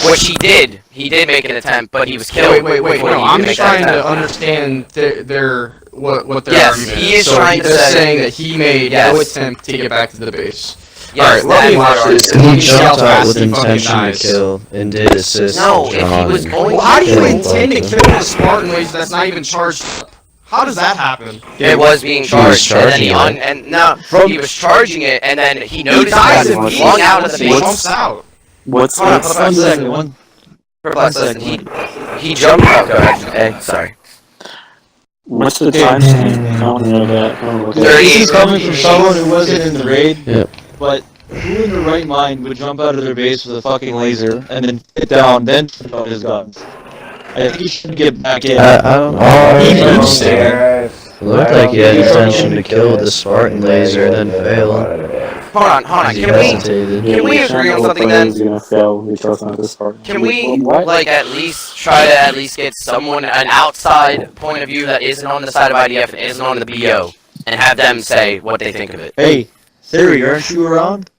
which he did. He did make an attempt, but he was killed. Wait. before No, he I'm could just make that trying to attempt. understand what their Yes, argument he is. is So trying to they're say- saying that he made no Yes. attempt to get back to the base. Yes, Alright, let that me is watch our this. argument. He jumped out with He fucking intention to dies. kill and did assist No, if he John. was going Well, how do you Killing intend to Plankton. kill a Spartan laser that's not even charged up? How does that happen? It was being charged, and then he charging he was charging it, and then he He noticed dies that and he he flung out of once the he base. jumps out. What's Hold on, what's hold on a second. Perplexed, listen, he jumped out. Go ahead. Hey, sorry. what's the timestamp? I don't know that. I don't look at it. This is coming from someone who wasn't in the raid, Yep. but who in their right mind would jump out of their base with a fucking laser and then sit down, then put out his guns? I think he should get back in. I don't know. He It moves there. looked like he had intention to kill with the Spartan laser, then failed. Hold on. He Can we hesitated. Can we agree on something then? Gonna fail because not this part. Can we What? like at least try to at least get someone an outside point of view that isn't on the side of IDF and isn't on the BO, and have them say what they think of it? Hey, Theory, aren't you around?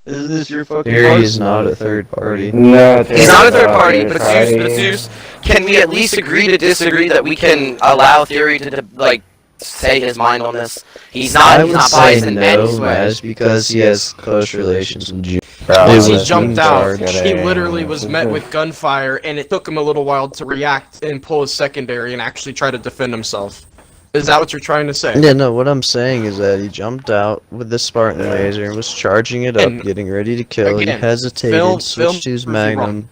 Isn't this your fucking Here part? he's not a third party. No, He's not a third party, but Zeus, can we at least agree to disagree that we can allow Theory to like say his mind on this? He's I not would biased say in any no, way. as because he has close relations with Jew. Once They he was jumped in out, charge. he literally was met with gunfire, and it took him a little while to react and pull his secondary and actually try to defend himself. Is that what you're trying to say? Yeah, no, what I'm saying is that he jumped out with the Spartan laser and was charging it up, And getting ready to kill. again, He hesitated, film switched to his proves you wrong. Magnum.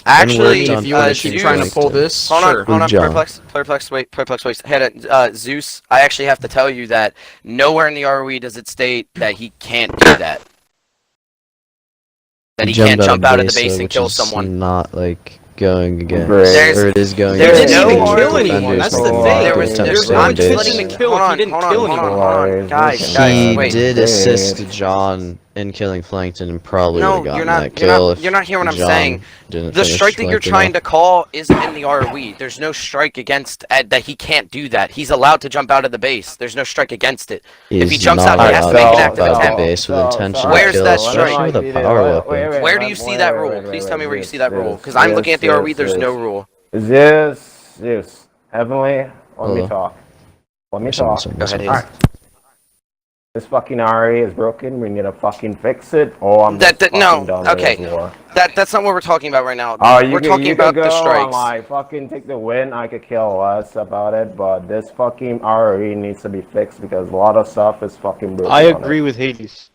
Actually, worked on If you were finishing trying to Plankton. pull this, Hold sure. on, hold on, Good job. perplex, wait. Zeus, I actually have to tell you that nowhere in the ROE does it state that he can't do that. That he can't jump out of the base and which kill is someone. Not like going against, There's- or it is going there's against. no the even kill defenders anyone, that's the making thing. an There was, attempt to there's stay not in just base. letting him hold kill if on, he didn't hold on, kill hold on, anyone. hold on. Guys, He wait. did assist John in killing Plankton and probably would No, have gotten you're that not. kill if You're not hearing what I'm John saying. didn't The finish strike that you're Plankton trying off. to call isn't in the ROE. There's no strike against that he can't do that. He's allowed to jump out of the base. There's no strike against it. If he He's jumps not out, he has to allowed make an to active jump out of attempt. the base with intention Where's to kill, that strike? especially with a power weapon. Where do you see that rule? Please tell me where you see that rule. Because I'm looking at the ROE, there's no rule. Zeus, Heavenly, let me Hello. talk. Let me talk. Go ahead, Alright. This fucking RE is broken. We need to fucking fix it. Or I'm That- just that- no, fucking done with okay. this war. That's not what we're talking about right now. Oh, you we're could, talking you about could the go strikes. and like fucking take the win. I could care less about it, but this fucking RE needs to be fixed because a lot of stuff is fucking broken. I on it. agree with Hades.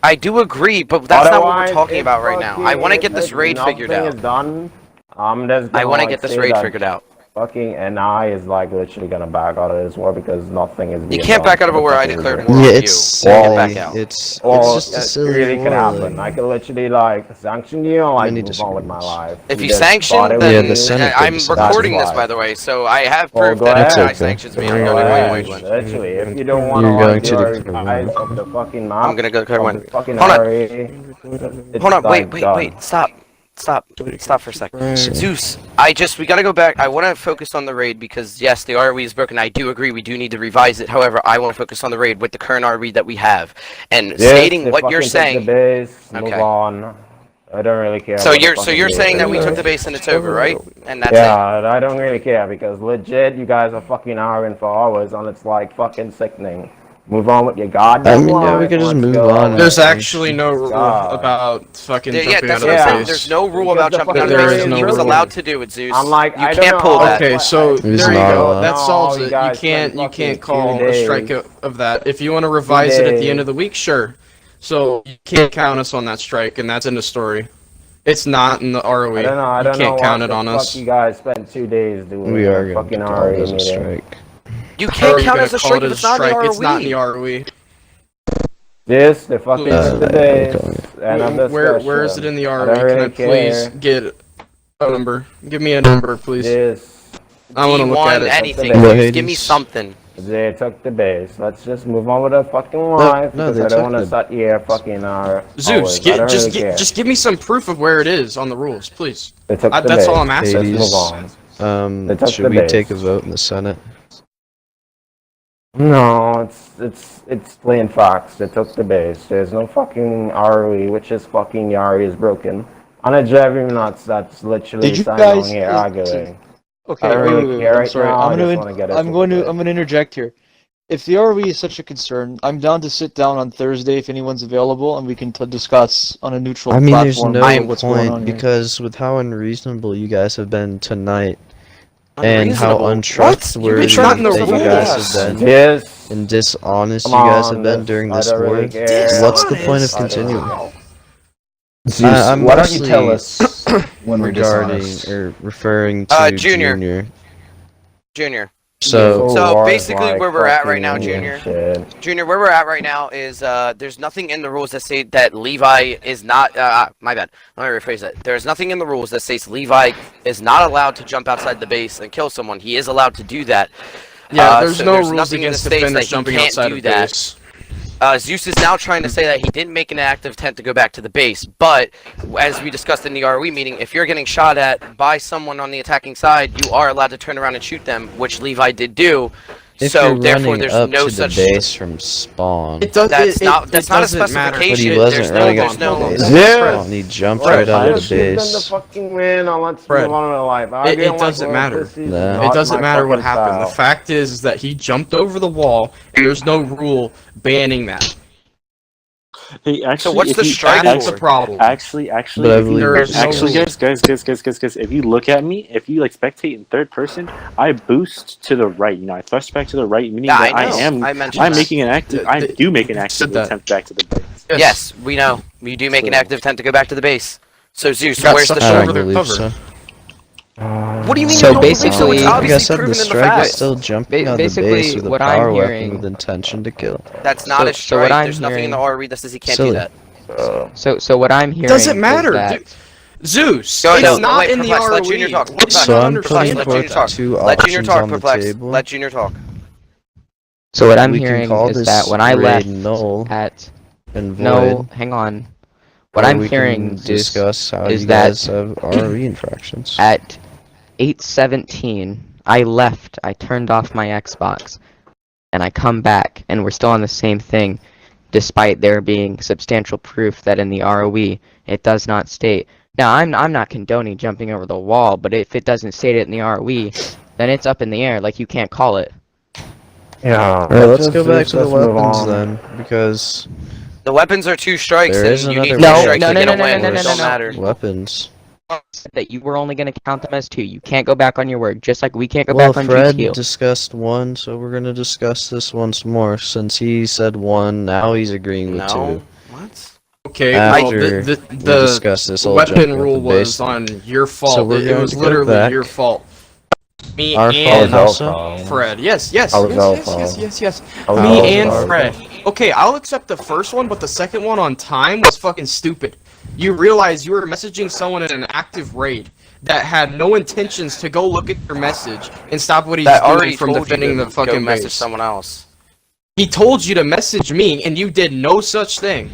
I do agree, but that's not what we're Otherwise, talking if about right now. I want to get this if raid figured nothing out. is done, I'm just I gonna, want to like, get this say raid that figured out. Fucking NI is like literally gonna back out of this war because nothing is. You being can't done back out of a for war the I fucking declared war. war on Yeah, you. it's You can't silly. back out. It's Well, just a it silly really war, could happen. like- I could literally like sanction you and like Many move on with my life. If you just sanction, bought it then with the me. Senate could I'm decide. recording That's this, why. by the way, so I have Well, proof go that ahead. NI That's okay. sanctions me. Go I'm going to ahead. Wayne one. Literally, if you don't want to You're going like to your the- eyes of the fucking map, I'm gonna go clear of one. the fucking Hold on. RE, it's Hold on, like wait, done. stop for a second. Zeus, we gotta go back. I want to focus on the raid because yes, the ROE is broken. I do agree, we do need to revise it. However, I want to focus on the raid with the current ROE that we have, and Yes, stating they what you're fucking took saying. The base, Okay. move on. I don't really care. So about the you're fucking saying base. that we took the base and it's over, right? And that's it. Yeah, I don't really care because legit, you guys are fucking arguing for hours and it's like fucking sickening. Move on with your goddamn yeah, life. we could just let's move go. on. There's actually no rule God. about fucking Yeah, jumping that's out what of I'm the saying. base. There's no rule Because about the jumping out of the fucking base, there is and no he was rule. allowed to do it, Zeus. I'm like, you I don't can't know, pull I that. was Okay, so It was there you not go. allowed. That solves No, you it. You guys can't spent fucking call 2 a strike days. of that. If you want to revise it at the end days. of the week, sure. So you can't count us on that strike, and that's in the story. It's not in the ROE. I don't know. I You don't know can't count what it the on fuck us. you guys spent 2 days doing. We are a going fucking to call it RE as a meeting. strike. You How are can't you count gonna as a call strike it if a it's not in the strike? It's not in the ROE. ROE. This, they fucking took the base. And I'm Where is it in the ROE? Can really I please care. get a number? Give me a number, please. This, I want to look at it. anything. What, Just give me something. they took the base. Let's just move on with the fucking life no, because they I don't took want to the- sit here fucking Zeus, always. I don't really care. just give me some proof of where it is on the rules, please. They took the That's base. all I'm asking. Let's move on. They took Should the we base. take a vote in the Senate? No, it's plain facts. They took the base. There's no fucking ROE, which is fucking Yari is broken. On a driving nuts, that's literally Did you standing guys- on here arguing. Okay, I don't wait, really wait, wait, care I'm right sorry. now, I I'm just wanna get it gonna interject here. If the ROE is such a concern, I'm down to sit down on Thursday if anyone's available, and we can discuss on a neutral I mean, there's platform no what's going on point here. because with how unreasonable you guys have been tonight and how Unreasonable? untrustworthy What? You've been trying to that you guys rules. have been Yes. and dishonest Come you guys have on, been during I this don't war, really care. what's the point of I don't continuing? know. I'm Why don't you tell mostly us when we're regarding dishonest? or referring to Junior. Junior. So, So War is basically like where we're at right now, fucking Junior. shit. Junior, where we're at right now is there's nothing in the rules that say that Levi is not. My bad. Let me rephrase that. There's nothing in the rules that says Levi is not allowed to jump outside the base and kill someone. He is allowed to do that. Yeah, there's so no there's rules nothing in the against states that defenders he jumping can't outside do of that. base. Zeus is now trying to say that he didn't make an active intent to go back to the base, but as we discussed in the ROE meeting, if you're getting shot at by someone on the attacking side, you are allowed to turn around and shoot them, which Levi did do. if So you're therefore, running there's up no to such. the base from spawn, That's not a doesn't matter. specification. but he There's wasn't no. running There's up to the no. base Yes. from spawn, he jumped Fred, right out of the just give them the base. fucking win, or let's Fred, move on with life. it doesn't matter. Nah. It doesn't matter what happened. Style. The fact is that he jumped over the wall, and there's no rule banning that. Hey, actually, what's if the you- strike That's for? the problem. Actually, But I if you, believe there's no actually, rules. guys, if you look at me, if you like spectate in third person, I boost to the right. You know, I thrust back to the right, meaning Yeah, that I know. am. I mentioned I'm that. making an active. I do make an active said that. attempt back to the base. Yes, we know. You do make an So- active attempt to go back to the base. So Zeus, Got where's the sucked I over don't their believe cover. so. What do you mean So you don't believe so? basically- It's Like I obviously said, the proven in the strike is facts. still jumping on the basically, base with a what power I'm weapon hearing- with intention to kill. That's not a So what strike. I'm There's nothing in the hearing- RE that says he can't Silly. do that. So what I'm hearing Doesn't matter, is that dude. Zeus, Go ahead, it's no, not wait, in the Perplex, let ROE. Junior talk. What do you So not I'm understand putting let about Junior forth talk. that? two Let Junior options talk, on the Perplex. table. Let Junior talk. so what I'm We can hearing call is this that when I raid left null at and void. no, hang on. What or I'm we hearing can is discuss how is you that guys have RE infractions. at 8:17, I left. I turned off my Xbox, and I come back, and we're still on the same thing, despite there being substantial proof that in the ROE it does not state. Now, I'm not condoning jumping over the wall, but if it doesn't state it in the ROE, then it's up in the air. Like you can't call it. Yeah. Alright, let's go back to the let's move weapons on. then, because The weapons are 2 strikes, There and is you another need 2 No, strikes no, to no, get no, a no, win. no, It no, don't no. matter. weapons. That you were only going to count them as 2. You can't go back on your word, just like we can't go Well, back on Fred GQ. discussed 1, so we're gonna discuss this once more. Since he said 1, now he's agreeing with 2. No. What? Okay, well, After the we discuss this whole weapon jumping off rule the was base. on your fault. So we're it going was to go literally back. your fault. Me Our and fault also? Fred. Yes, yes, I was yes, our yes, fault. yes, yes, yes. I was Me our and fault. Fred. Okay, I'll accept the first one, but the second one on time was fucking stupid. You realize you were messaging someone in an active raid that had no intentions to go look at your message and stop what he's That doing already from told defending you to the fucking go message base. someone else. He told you to message me, and you did no such thing.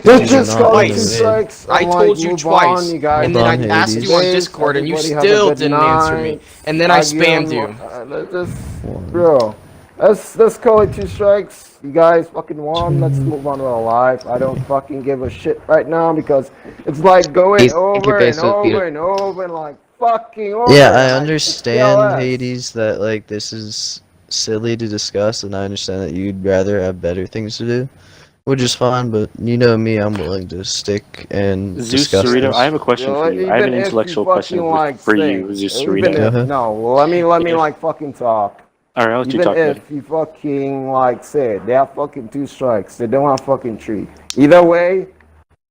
Just, You're just not call in it the 2 vid. strikes. I I'm told like, you move twice, on, you guys. and then I Hold on, asked you on Hades. Discord, and you Everybody have a still good didn't answer me. night. And then I Again, spammed you. Let's just, bro. Let's call it 2 strikes. You guys fucking won. Let's move on with our life. I don't fucking give a shit right now because it's like going Please, over and incubate so over beautiful. and over and like fucking over. Yeah, I like, understand, TLS. Hades, that like this is silly to discuss, and I understand that you'd rather have better things to do, which is fine. But you know me, I'm willing to stick and Zeus discuss Cerrito, this. I have a question You know, for you. I have an even if intellectual you question fucking, like, for say- you, Zeus even Cerrito. Go if- ahead. No, let me If- like fucking talk. Alright, I'll let you Even talk. if Good. you fucking like said they have fucking 2 strikes, they don't have fucking 3. Either way,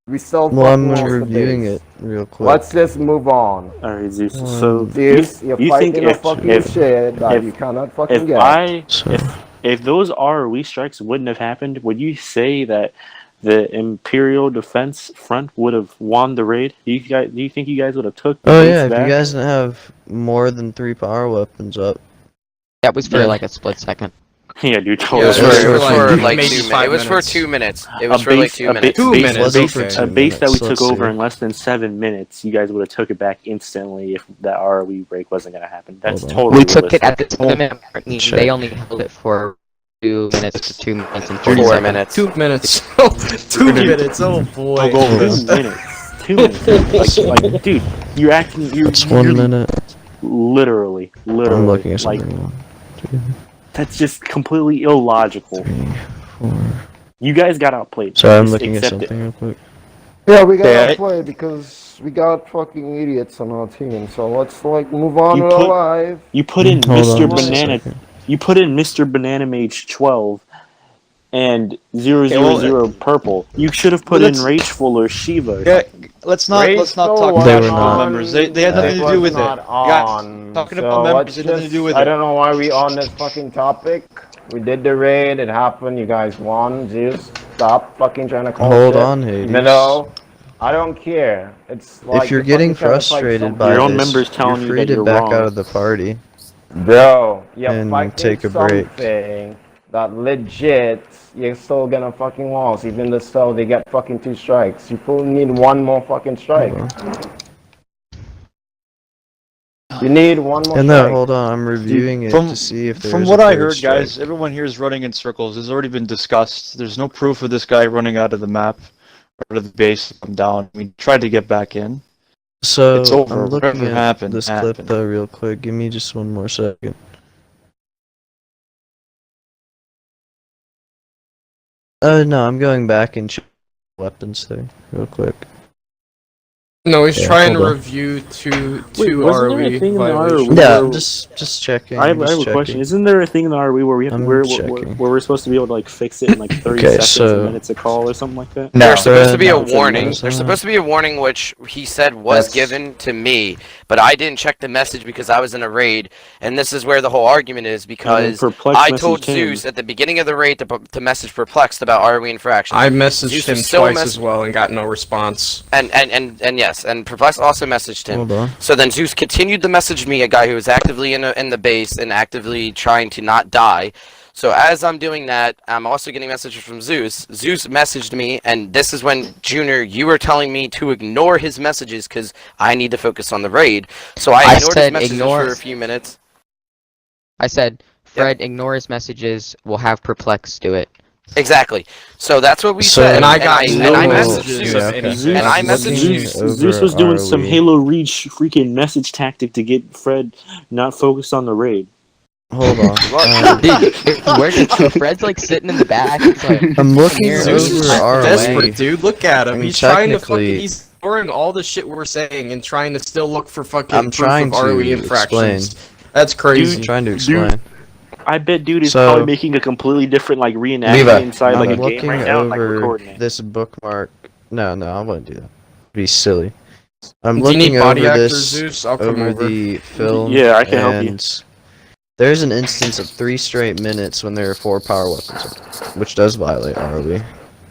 we still Well, I'm fucking lost the reviewing base. it real quick. Let's just move on. Alright, Zeus. So, Zeus, you're you think fighting a if fucking if shit that if- you cannot fucking if get. I So, if if those ROE strikes wouldn't have happened, would you say that the Imperial Defense Front would have won the raid? Do you think you guys would have took the Oh base yeah, if back? you guys didn't have more than 3 power weapons up. That was for Yeah. like a split second. Yeah, dude, Yeah, totally. It was it was for for like maybe 2 minutes. 5 It was for minutes. 2 minutes. It was A for like base- 2 a minutes. 2 base- minutes. wasn't for Okay. 2 A base that we minutes, took let's over see. in less than 7 minutes, you guys would have took it back instantly if that ROE break wasn't going to happen. That's Hold on. totally We took it realistic. at the 7-minute mark. Check. They only held it for 2 minutes to 2 minutes and 4 40 seconds. minutes. 2 minutes. 2 minutes. Oh boy. Go over. 2 minutes. 2 minutes. Like, dude, you're acting. It's 1 minute. Literally. I'm looking at Like, something. 1, that's just completely illogical. 3, 4. You guys got outplayed. Sorry, I'm Just looking at accept it. something real quick. Yeah, we got Yeah, outplayed because we got fucking idiots on our team. So let's like move on You with put- our life. You put in Hold Mr. on just a Banana. second. You put in Mr. Banana Mage 12 and 000 well, purple. You should have put well, in that's- Rageful or Shiva. Yeah, let's not talk They about were not. members. They had nothing to do with it. Guys, talking about members had nothing to do with I it. don't know why we on this fucking topic. We did the raid. It happened. You guys won. Zeus, stop fucking trying to call Hold shit. on, Hades. No, I don't care. It's like If you're you're getting fucking trying to fight frustrated something. by Your own this, members telling you're you free that to you're back wrong. out of the party. Bro, you're And fighting take a break. something that legit you're still gonna fucking lose, even though they get fucking 2 strikes. You probably need 1 more fucking strike. Hold You need 1 more And strike. then, hold on, I'm reviewing it from- to see if there's From a what I third heard, strike. guys, everyone here is running in circles. It's already been discussed. There's no proof of this guy running out of the map or to the base to come down. We tried to get back in. So, It's over. I'm looking Whatever at happened, this happened. clip though real quick. Give me just 1 more second. No, I'm going back and check weapons there real quick. No, he's Yeah, trying to hold on. review two Wait, wasn't there a ROE thing in the violations. ROE? Yeah, where- I'm just checking. I have I'm just a question. checking. Isn't there a thing in the ROE where we have I'm where checking. we're supposed to be able to like fix it in like 30 Okay, seconds, so- a minute's a call or something like that? There's supposed to be a no, warning. it's There's not. supposed to be a warning, which he said was That's- given to me, but I didn't check the message because I was in a raid, and this is where the whole argument is because Perplex I messaged told him. Zeus at the beginning of the raid to message Perplexed about ROE infractions. I messaged Zeus him was still twice mess- as well and got no response. And yes, and Perplexed also messaged him. Hold on. So then Zeus continued to message me, a guy who was actively in the base and actively trying to not die. So as I'm doing that, I'm also getting messages from Zeus. Zeus messaged me, and this is when, Junior, you were telling me to ignore his messages because I need to focus on the raid. So I ignored his said messages ignore. for a few minutes. I said, Fred, ignore his messages. We'll have Perplex do it. Exactly. So that's what we So- said. And I got and no I messages messaged of Zeus. anything. And I I'm messaged looking Zeus. over Zeus was doing some ROE. Halo Reach freaking message tactic to get Fred not focused on the raid. Hold on. Dude, Fred's like sitting in the back. It's like, I'm looking Here, Zeus Zeus is is over ROE. desperate, dude. Look at him. I mean, He's trying to technically- fucking. He's ignoring all the shit we're saying and trying to still look for fucking I'm proof trying of ROE to infractions. That's crazy. I'm trying to explain. I bet dude is So- probably making a completely different like reenactment Levi, inside like I'm a game looking right now, and, like over recording it. this bookmark. No, I wouldn't do that. It'd be silly. I'm Do you looking need body over actors, this Zeus? I'll come over over. the film. Yeah, I can help you. and there's an instance of 3 straight minutes when there are 4 power weapons, which does violate ROE.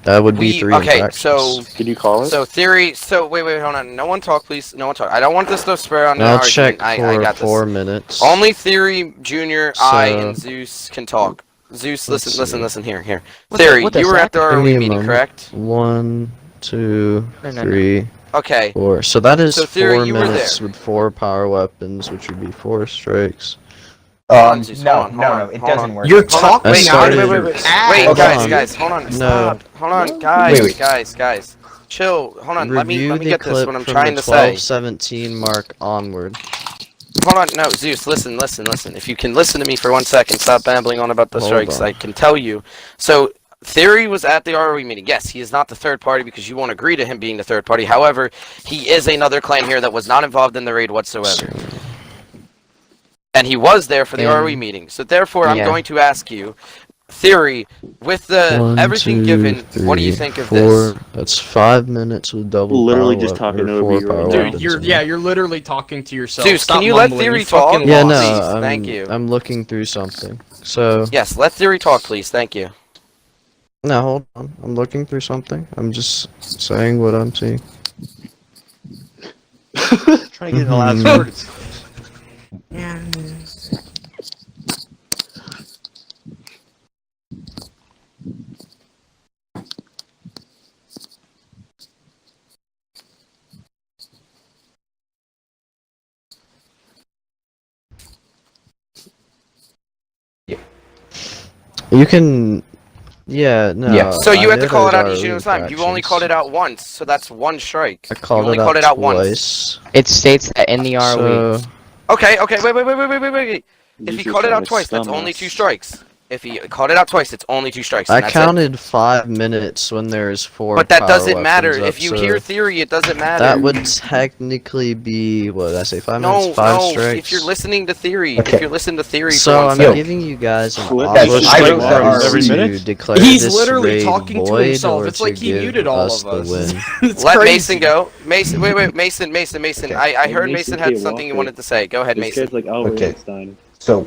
That would be 3 Okay, infractions. so Did you call it? So theory. So wait, hold on. No one talk, please. No one talk. I don't want this to spur on. And an I'll argument. check I for got 4 this. minutes. Only theory, Junior, I, So- and Zeus can talk. Zeus, Let's listen. see. Here. What the- Theory, what the you were heck? at the Give ROE me a meeting, moment. correct? 1, 2, No, no, no. 3, Okay. 4. So that is So, Theory, 4 you were minutes there. with 4 power weapons, which would be 4 strikes. Zeus, No, hold on, it hold doesn't on. work. You're Hold on. talking Wait, started- wait, ass. Wait, Hold guys, on. hold on. No. Stop. Hold on, guys, Wait. guys. Chill. Hold on. Let me Review the get this. clip What I'm from trying the to say. 12:17 mark onward. Hold on, no, Zeus, listen. If you can listen to me for 1 second, stop babbling on about the Hold strikes. on. I can tell you. So, Theory was at the ROE meeting. Yes, he is not the third party because you won't agree to him being the third party. However, he is another clan here that was not involved in the raid whatsoever. And he was there for the And- ROE meeting. So therefore, I'm Yeah. going to ask you, theory, with the One, everything two, given, what do you three, think of four. this? That's 5 minutes with double Literally power just weapon, talking or over 4 you right power now. Dude, weapons you're in yeah, there. you're literally talking to yourself. Zeus, Stop can you let mumbling, theory you fucking talk? Yeah, lost. no, Please, thank you. I'm looking through something. So, Yes, let theory talk, please. Thank you. no, hold on. I'm looking through something. I'm just saying what I'm seeing. Trying to get the last Mhm. words. You can, yeah, no. Yeah. So you I had to know call it there's out each ROE and every time. You've only called it infractions. out once, so that's one strike. I called only it called out it out once. twice. It states that in the ROE. So, Okay, wait. If he Zeus, you're called it such out a twice, that's only 2 dumbass. strikes. If he called it out twice, it's only 2 strikes, I and that's it. counted 5 minutes when there's 4 But that power doesn't matter. weapons up, If you so hear theory, it doesn't matter. that would technically be, what did I say, 5 minutes, No, 5 no. strikes? If you're listening to theory, Okay. if you're listening to theory So for 1 I'm second. giving you guys an Flip Guys, option I wrote the every to minute? declare He's this literally raid talking to void himself. or It's like to he give muted all us of the us. win. It's Let crazy. Mason go. Mason, wait. Mason. Okay. I Let heard Mason Mason had K. something he Walker. wanted to say. Go ahead, This Mason. guy's like Albert Okay. Einstein. So,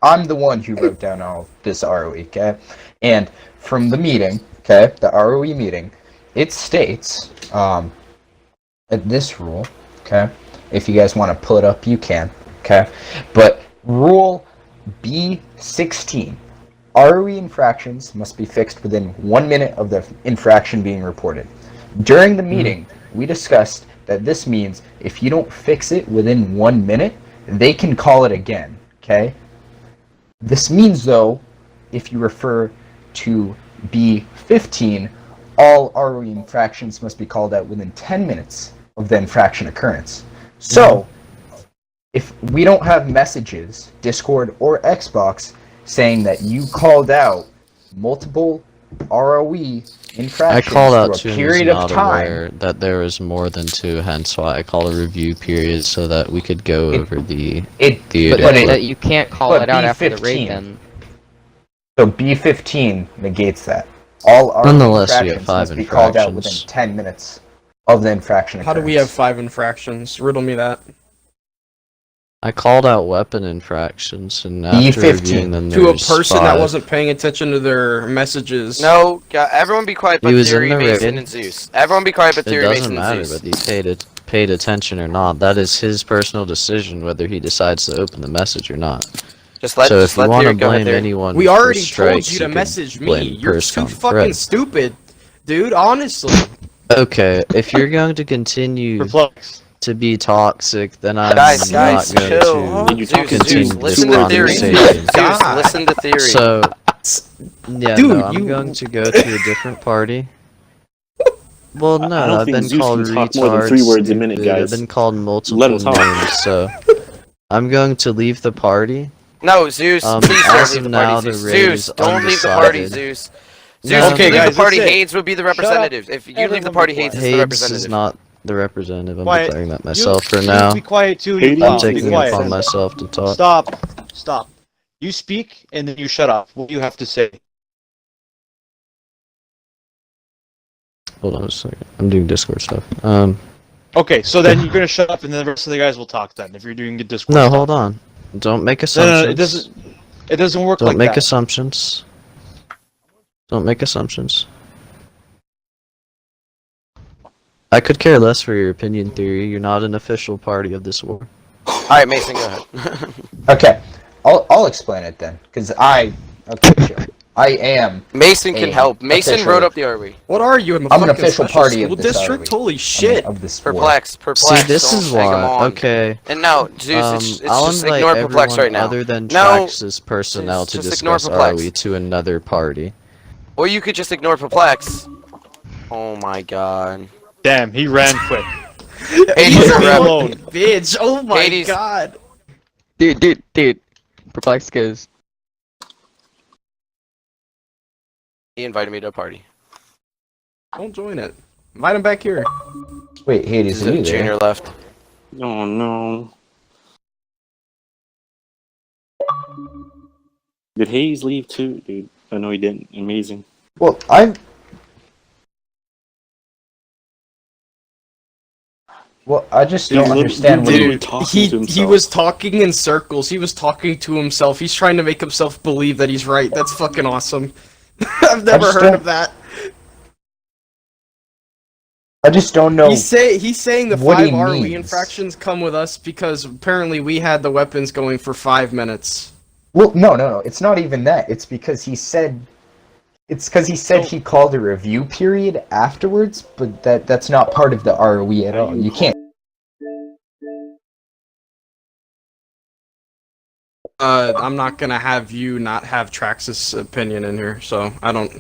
I'm the one who wrote down all this ROE, okay? And from the meeting, okay, the ROE meeting, it states, at this rule, okay, if you guys want to pull it up, you can, okay? But rule B16, ROE infractions must be fixed within 1 minute of the infraction being reported. During the meeting, we discussed that this means if you don't fix it within 1 minute, they can call it again, okay? This means, though, if you refer to B15, all ROE infractions must be called out within 10 minutes of the infraction occurrence. So, if we don't have messages, Discord or Xbox, saying that you called out multiple ROE infractions I called out through 2 a and was period of not time, aware that there was more than 2, hence why I called a review period so that we could go over the theater. but That you can't call but it out after the B15. raid then. So B15 negates that. All ROE Nonetheless, we have infractions 5 must be called out within infractions. 10 minutes of the infraction How occurrence. do we have 5 infractions? Riddle me that. I called out weapon infractions, and after B15. reviewing them, To a there's person that 5. wasn't paying attention to their messages. No, everyone be quiet but He was in Theory, the Mason, raid. and Zeus. Everyone be quiet but It Theory, doesn't Mason, matter and Zeus. whether he paid attention or not. That is his personal decision whether he decides to open the message or not. Just let So if you want Theory to go ahead blame there. anyone We for already strikes, told you to could message me. blame You're Purse too on fucking Fred. stupid, dude. Honestly. Okay, if you're going to continue Perplex. to be toxic, then I'm Guys, not going chill. to You're Zeus, talking continue Zeus, to this listen to Theory. conversation. Zeus, God. listen to Theory. So, yeah, Dude, no, I'm going to go to a different party. Well, no, I don't I've think been Zeus called can talk retard, more than 3 words a minute, stupid, I've guys. been called Let multiple him talk. names, so I'm going to leave the party. No, Zeus, please as don't leave of the now, party, the Zeus. raid Zeus, is don't leave the party, undecided. Zeus. No, Zeus, if Okay, you leave guys, the party, that's it. Hades would be the Shut up. representative. If you leave the Everyone party, be Hades is the Hades representative. is not the representative. I'm Quiet. declaring that You- myself for you now. Be quiet too. Hades You I'm Wow, be taking it quiet. upon myself to talk. Stop. You speak and then you shut up. What do you have to say? Hold on a second. I'm doing Discord stuff. Okay, so then you're gonna shut up and then the rest of the guys will talk then. If you're doing good Discord. No, stuff. hold on. Don't make No, assumptions. it doesn't. It doesn't work Don't like make that. assumptions. Don't make assumptions. I could care less for your opinion, Theory. You're not an official party of this war. Alright, Mason, go ahead. Okay, I'll explain it then, because okay, chill. I am. Mason can help. Mason official. wrote up the RV. What are you in the I'm an fucking official special party school of this district? ROE. Holy shit. Of this war. Perplex. See, this don't is egg 'em why. on. Okay. And no, Zeus, it's I'll just invite ignore Perplex everyone right now. other than No, Trax's personnel to just ignore discuss Perplex. ROE to another party. Or you could just ignore Perplex. Oh my god. Damn, he ran quick. Hades is a Leave me rebel. alone. Bitch, oh my Hades. god. Dude. Perplex goes. He invited me to a party. Don't join it. Invite him back here. Wait, Hades, There's are a you there? junior left. Oh, no. Did Hayes leave too, dude? Oh no, he didn't. Amazing. Well, I just don't understand what literally Dude, talking to he himself. was talking in circles. He was talking to himself. He's trying to make himself believe that he's right. That's fucking awesome. I've never just heard don't- of that. I just don't know. He's saying the what he 5 ROE means. infractions come with us because apparently we had the weapons going for 5 minutes. Well, no. It's not even that. It's because he said. It's because he said he called a review period afterwards, but that's not part of the ROE at all. You can't. I'm not gonna have you not have Traxxas' opinion in here, so I don't.